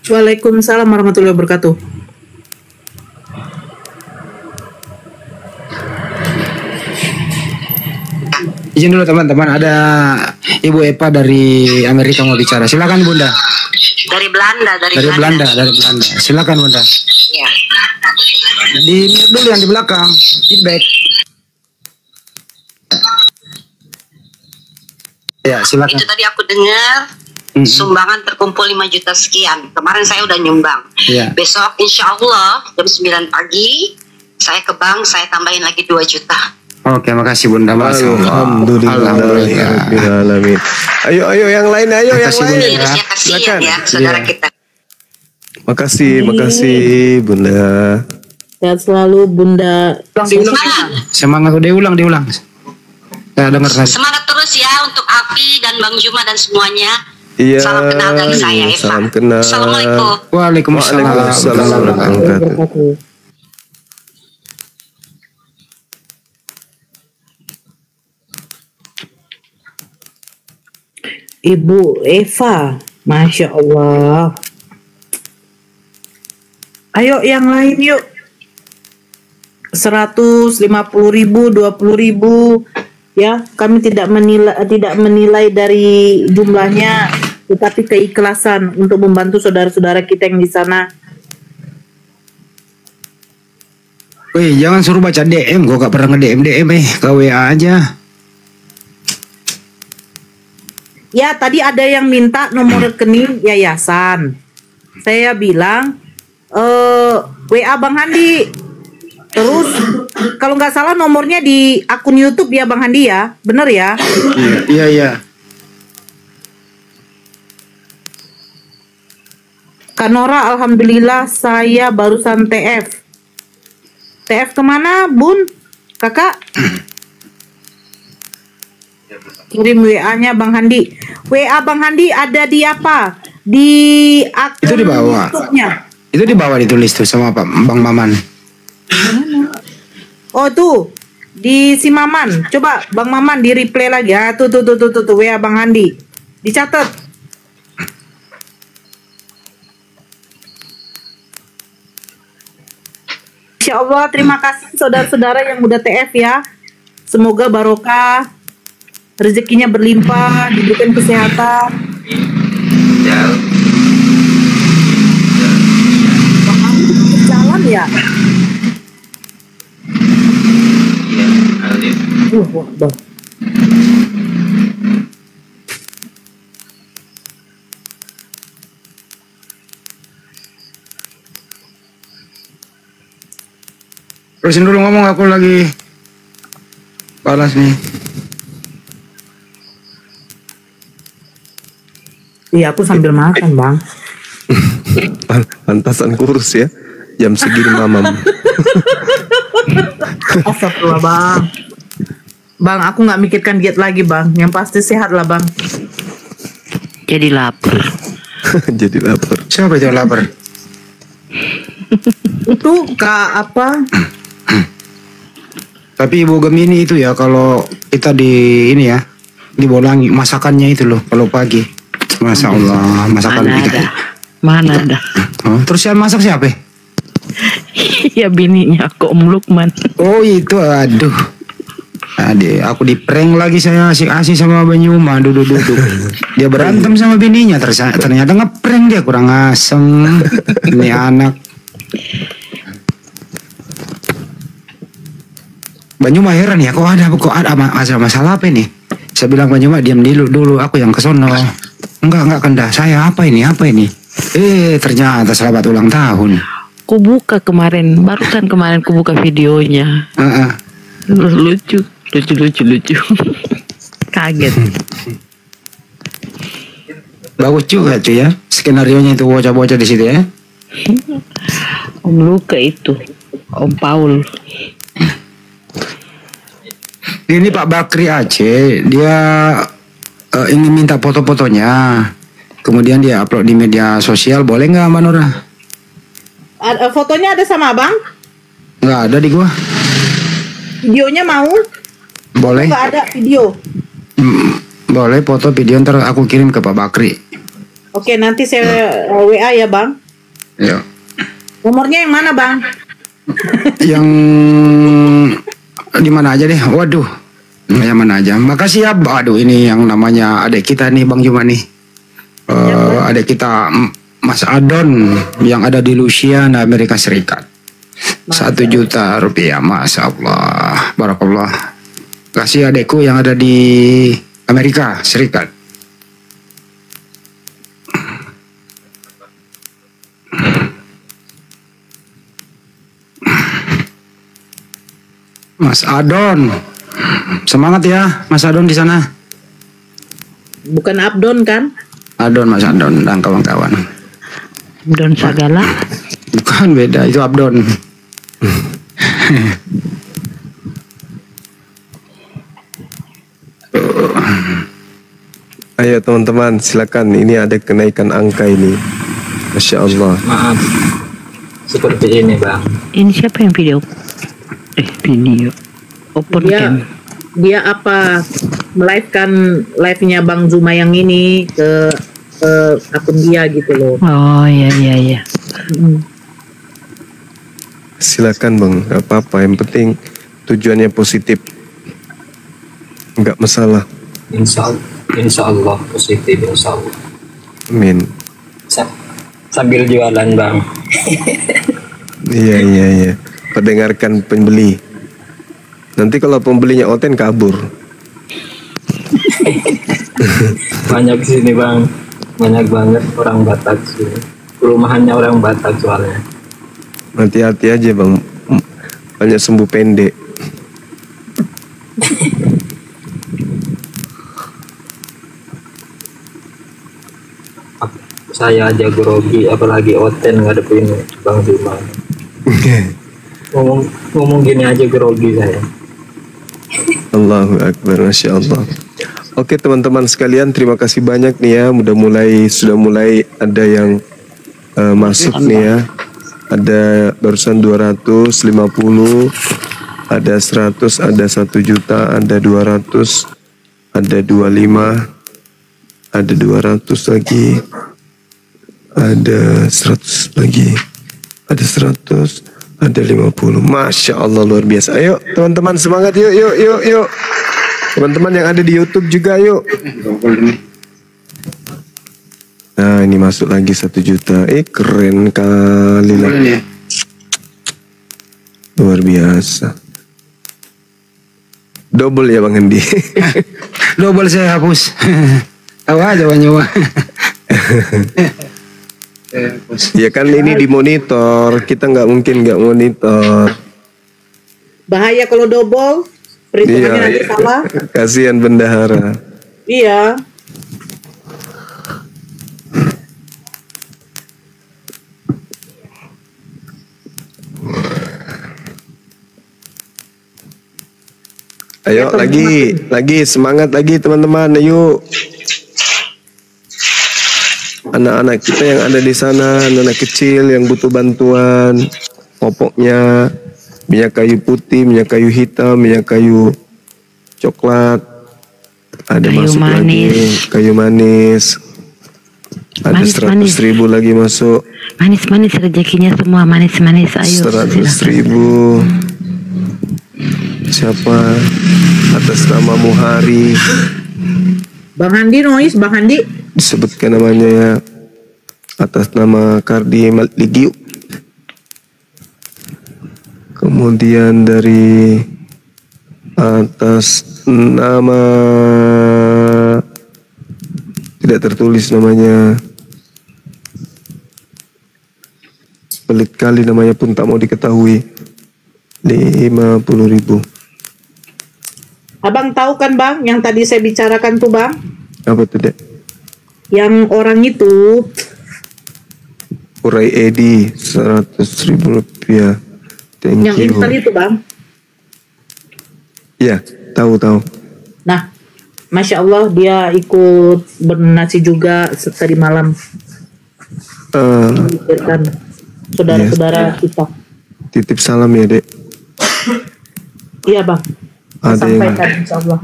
Waalaikumsalam warahmatullahi wabarakatuh. Izin dulu teman-teman, ada Ibu Eva dari Amerika mau bicara. Silakan Bunda. Dari Belanda, Dari Belanda. Silakan Bunda. Ya. Di mute dulu yang di belakang. Feedback. Ya, silakan. Itu tadi aku dengar sumbangan terkumpul 5 juta sekian. Kemarin saya udah nyumbang. Ya. Besok insya Allah jam 9 pagi saya ke bank, saya tambahin lagi 2 juta. Oke, makasih Bunda. Alhamdulillahirrahmanirrahim. Ayo yang lain, yang lain. Virusnya kasihan ya, saudara kita. Makasih Bunda. Sehat selalu Bunda. Semangat, diulang. Saya dengar tadi. Semangat terus ya untuk Afi dan Bang Juma dan semuanya. Iya. Salam kenal dari saya, Eva. Salam kenal. Assalamualaikum. Waalaikumsalam warahmatullahi wabarakatuh. Ibu Eva, Masya Allah. Ayo yang lain yuk. 150.000, 20.000. Ya, kami tidak menilai dari jumlahnya, tetapi keikhlasan untuk membantu saudara-saudara kita yang di sana. Wih, jangan suruh baca DM, gua gak pernah nge-DM ke WA aja. Ya, tadi ada yang minta nomor rekening yayasan. Saya bilang, WA Bang Handi. Terus, kalau nggak salah nomornya di akun YouTube ya Bang Handi ya? Bener ya? Iya. Kak Nora, alhamdulillah saya barusan TF. TF kemana, Bun? Kakak? Kirim WA-nya Bang Handi. WA Bang Handi ada di apa? Di akun Itu di bawah. YouTube-nya. Itu di bawah ditulis tuh sama Pak Bang Maman. Oh tuh di si Maman. Coba Bang Maman di replay lagi. Ya, tuh WA Bang Handi. Dicatat. Insya Allah terima kasih saudara-saudara yang udah TF ya. Semoga barokah, rezekinya berlimpah, diberikan kesehatan. ya? Iya, Alif. Wah. Terusin dulu ngomong, aku lagi balas nih. Iya, aku sambil makan, Bang. Pantasan kurus ya. Jam segini mamam. Astagfirullah, Bang. Bang, aku nggak mikirkan diet lagi, Bang. Yang pasti sehat lah, Bang. Jadi lapar. Jadi lapar. Siapa itu yang lapar? Itu apa? Tapi Ibu Gemini itu ya, kalau kita di ini ya, dibolangi masakannya itu loh kalau pagi. Masya Allah, masakan Mana kita. ada? Mana ada? Oh, terus yang masak siapa? Ya bininya kok Om Lukman. Oh itu, aduh. Adik, aku di prank lagi, saya asik-asik sama Banyuma, duduk-duduk. Dia berantem sama bininya, ternyata ngeprank dia, kurang asem. Ini anak. Banyuma heran ya, kok ada masalah apa ini? Saya bilang Banyuma diam dulu, aku yang kesono. Enggak Kenda, saya apa ini? Ternyata selamat ulang tahun. Ku buka kemarin, ku buka videonya. Lucu. Kaget. Bagus juga tuh ya, skenarionya itu bocah-bocah di situ ya. Om Luka itu, Om Paul. Ini Pak Bakri Aceh, dia ingin minta foto-fotonya, kemudian dia upload di media sosial, boleh nggak Mbak Nora? Fotonya ada sama Abang? Nggak ada di gua. Videonya mau? Boleh. Nggak ada video. Boleh foto video, ntar aku kirim ke Pak Bakri. Oke, nanti saya WA ya, Bang. Ya. Nomornya yang mana, Bang? Yang di mana aja deh. Waduh. Yang mana aja. Makasih ya. Aduh, ini yang namanya adik kita nih, Bang Juma nih. Adik kita Mas Adon yang ada di Louisiana, Amerika Serikat. 1 juta rupiah, Masya Allah, Barakallah. Kasih adekku yang ada di Amerika Serikat. Mas Adon, semangat ya, Mas Adon di sana. Bukan Abdon kan? Adon, Mas Adon dan kawan-kawan. Abdon Sagala. Bukan, beda, itu Abdon. Ayo teman-teman, silakan. Ini ada kenaikan angka ini. Masya Allah. Maaf. Seperti ini, Bang. Ini siapa yang video? Video. Open cam. Dia apa? Melive-kan live-nya Bang Zuma yang ini ke akun dia gitu loh. Oh iya. Silakan Bang, gak apa-apa. Yang penting tujuannya positif, nggak masalah. Insya Allah positif, insya Allah. Amin. Sambil jualan, Bang. Iya. Pendengarkan pembeli. Nanti kalau pembelinya oten kabur. Banyak sini, Bang. Banyak banget orang Batak sini. Perumahannya orang Batak soalnya. Hati-hati aja Bang, banyak sembuh pendek. Saya aja grogi, apalagi Oten ngadepin Bang Zuma. ngomong gini aja grogi saya. Allahu Akbar, Masya Allah. Oke teman-teman sekalian, terima kasih banyak nih ya. Sudah mulai ada yang masuk nih ya. Ada barusan 250, ada 100, ada 1 juta, ada 200, ada 25, ada 200 lagi, ada 100 lagi, ada 100, ada 50. Masya Allah, luar biasa. Ayo teman-teman, semangat, yuk. Teman-teman yang ada di YouTube juga, yuk. Nah ini masuk lagi 1 juta. Keren kali lah. Luar biasa. Double ya Bang Andi. Double saya hapus. Tahu aja nyoba. Ya kan ini dimonitor, kita nggak mungkin nggak monitor. Bahaya kalau double, perhitungannya nanti Iya. salah. Kasihan bendahara. Iya. Ayo lagi semangat lagi teman-teman, ayo. Anak-anak kita yang ada di sana, anak-anak kecil yang butuh bantuan, popoknya minyak kayu putih, minyak kayu hitam, minyak kayu coklat, ada Kayu masuk manis. lagi kayu manis, ada Manis, 100.000 lagi masuk, Manis-manis rezekinya semua manis-manis. Ayo. 100.000. Siapa atas nama Muhari, Bang Handi noise, Bang Handi. disebutkan namanya ya, atas nama Kardi Ligiu. Kemudian dari atas nama tidak tertulis namanya, pelit kali namanya pun tak mau diketahui, 50.000. Abang tahu kan Bang, yang tadi saya bicarakan tuh Bang, Apa tuh Dek? yang orang itu Urai Edi 100.000 rupiah. Thank yang you. instan itu Bang. Ya, tahu. Nah, Masya Allah dia ikut bernasi juga tadi malam. Memikirkan saudara-saudara kita. Titip salam ya Dek. Iya Bang, Ada yang sampaikan Insya Allah.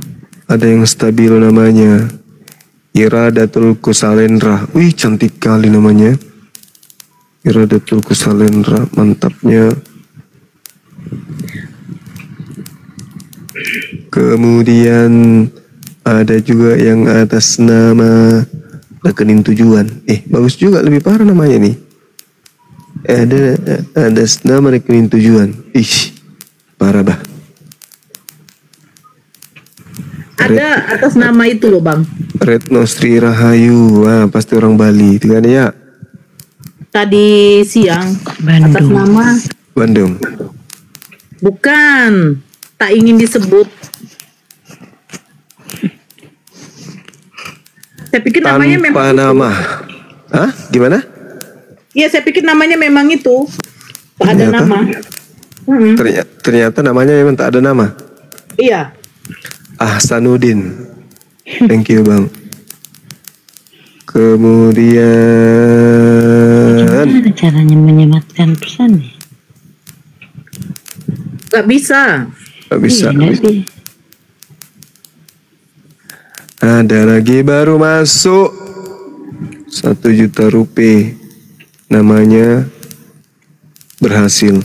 ada yang stabil namanya Iradatul Kusalendra. Wih, cantik kali namanya. Iradatul Kusalendra, mantapnya. Kemudian ada juga yang atas nama rekening tujuan. Bagus juga, lebih parah namanya nih. Ada atas nama rekening tujuan. Ih, parah bah. Ada atas nama itu loh Bang. Retno Sri Rahayu. Wah, pasti orang Bali itu kan ya. Tadi siang atas nama Bandung. bukan, tak ingin disebut. Saya pikir namanya memang Tanpa itu. nama. Hah? Gimana? Iya, saya pikir namanya memang itu. Tak ada Ternyata? nama. Ternyata namanya memang tak ada nama. Iya. Ahsanuddin. Thank you Bang. Kemudian Gimana caranya menyematkan pesan? Gak bisa. Gak bisa. Iya, nggak sih? Ada lagi baru masuk 1 juta rupiah. Namanya berhasil.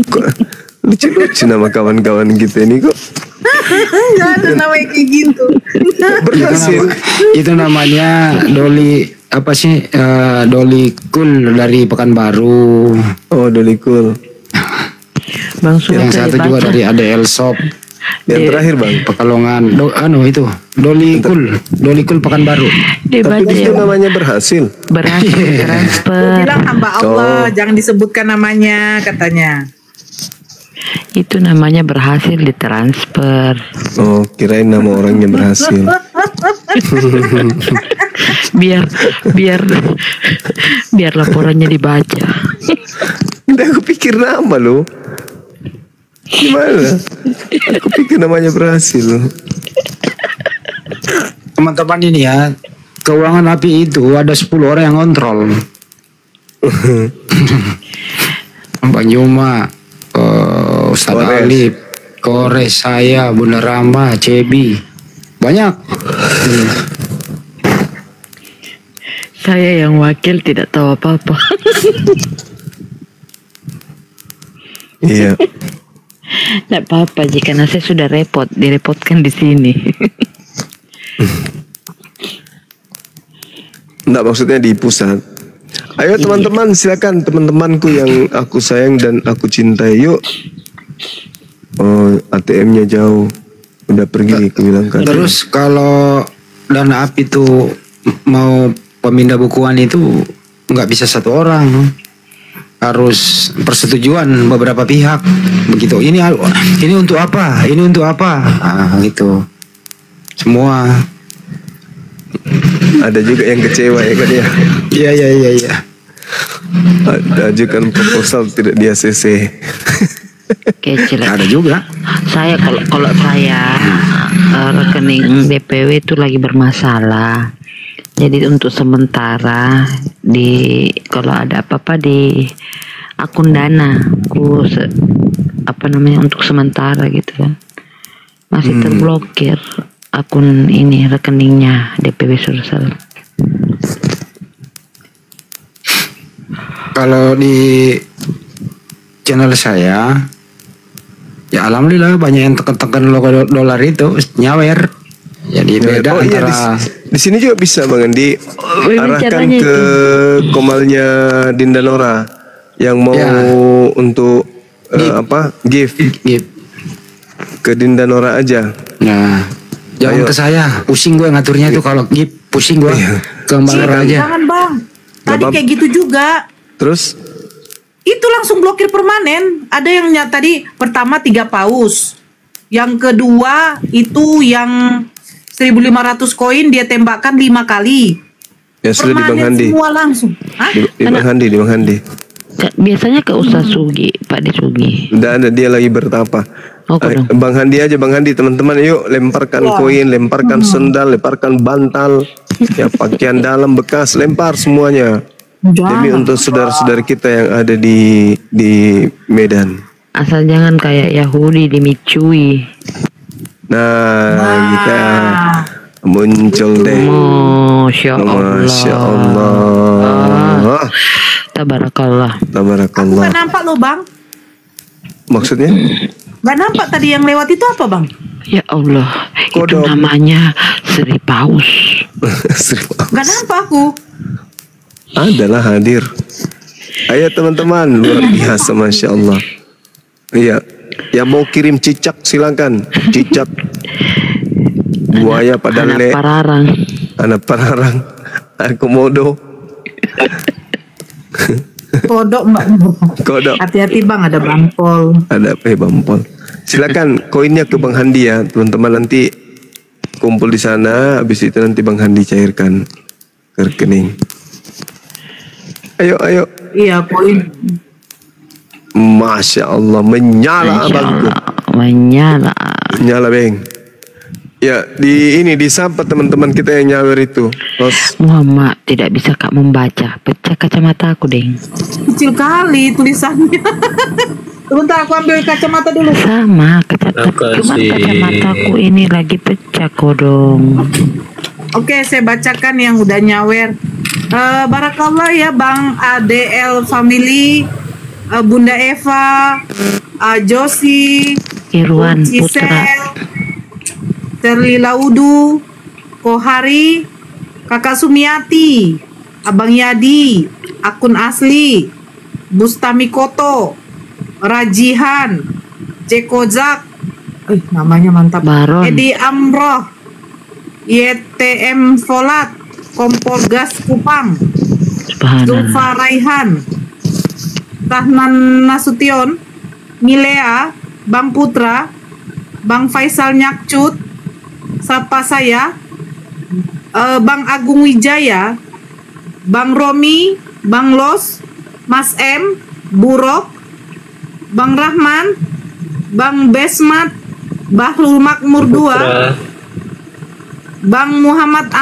Kok lucu-lucu nama kawan-kawan kita ini kok. Gak ada namanya kayak gitu. Berhasil. Itu namanya Doli apa sih? Doli Cool dari Pekanbaru. Oh, Doli Cool. Bang Yang satu juga dari ADL Shop. Yang terakhir Bang, Pekalongan. Itu Doli Cool Pekanbaru. tapi itu namanya berhasil. Berhasil transfer. Bilang hamba Allah, jangan disebutkan namanya katanya. Itu namanya berhasil ditransfer. Oh, kirain nama orangnya berhasil. biar laporannya dibaca. Udah aku pikir nama lo. Gimana? Aku pikir namanya berhasil. Teman-teman ini ya, keuangan api itu ada 10 orang yang kontrol. Bang Yuma, Ustadz Kores. Alif, Kores, saya, Bunda Rama, Cebi, banyak. Saya yang wakil tidak tahu apa-apa. Iya. Tidak apa-apa jika saya sudah direpotkan di sini. Enggak, maksudnya di pusat. Ayo teman-teman, silakan teman-temanku yang aku sayang dan aku cintai, yuk. Oh, ATM-nya jauh, udah pergi, aku bilang kan. Terus kalau dana api itu mau pemindah bukuan itu nggak bisa satu orang, harus persetujuan beberapa pihak begitu. Ini untuk apa? Ini untuk apa? Gitu. Semua. Ada juga yang kecewa ya kan ya. Iya. Ajukan proposal tidak di ACC. Kecil. Ada juga. Saya kalau saya rekening DPW itu lagi bermasalah. Jadi untuk sementara kalau ada apa-apa di akun Dana, untuk sementara gitu kan. Masih terblokir akun ini, rekeningnya DPW Sulsel. Kalau di channel saya, ya alhamdulillah banyak yang tekan-tekan logo dolar itu nyawer. Jadi beda antara di sini juga bisa Bang Andi arahkan ke komalnya Dinda Nora yang mau untuk gift ke Dinda Nora aja. Nah, jangan ke saya, pusing gue ngaturnya itu. Kalau gift pusing gue, ke Mbak Nora aja. Jangan Bang, tadi kayak gitu juga. Terus? Itu langsung blokir permanen. Ada yang tadi pertama 3 paus, yang kedua itu yang 1.500 koin dia tembakkan 5 kali. Ya sudah di Bang Handi. Semua langsung. Di Bang Handi. Biasanya ke Ustaz Sugi, Pak De Sugi. Udah ada, dia lagi bertapa. Bang Handi aja, Bang Handi, teman-teman yuk lemparkan koin, lemparkan sendal, lemparkan bantal, ya pakaian dalam bekas, lempar semuanya. Demi untuk saudara-saudara kita yang ada di Medan. Asal jangan kayak Yahudi dimicui. Nah, kita muncul deh. Masya Allah. Tabarakallah. Aku gak nampak loh Bang. Maksudnya? Gak nampak tadi yang lewat itu apa Bang? Ya Allah, itu namanya Sri Paus. Gak nampak aku. Adalah hadir. Ayo teman-teman, luar biasa, Masya Allah. Iya, yang mau kirim cicak silakan. Cicak, buaya pada anak pararang, komodo. Kodok Mbak. Kodok. Hati-hati Bang, ada bampol. Ada bampol. Silakan koinnya ke Bang Handi ya, teman-teman, nanti kumpul di sana. Habis itu nanti Bang Handi cairkan ke rekening. Ayo. Iya, koin. Masya Allah, menyala abangku. Menyala Bang. Ya, disapa teman-teman kita yang nyawer itu. Muhammad, tidak bisa Kak membaca. Pecah kacamata aku, Deng. Kecil kali tulisannya. Sebentar, aku ambil kacamata dulu. Sama, kacamataku ini lagi pecah kodong. Oke, saya bacakan yang udah nyawer. Barakallah ya Bang ADL Family, Bunda Eva, Josi, Irwan Putra, Terli Laudu, Kohari, Kakak Sumiati, Abang Yadi, Akun Asli, Bustami Koto, Rajihan, Jekozak, namanya mantap, Baron, Edi Amroh, YTM Folat, Kompor Gas Kupang, Zulfa Raihan, Tahnan Nasution, Milea, Bang Putra, Bang Faisal Nyakcut, Sapa saya, Bang Agung Wijaya, Bang Romi, Bang Los, Mas M, Burok, Bang Rahman, Bang Besmat, Bahrul Makmur 2, Bang Muhammad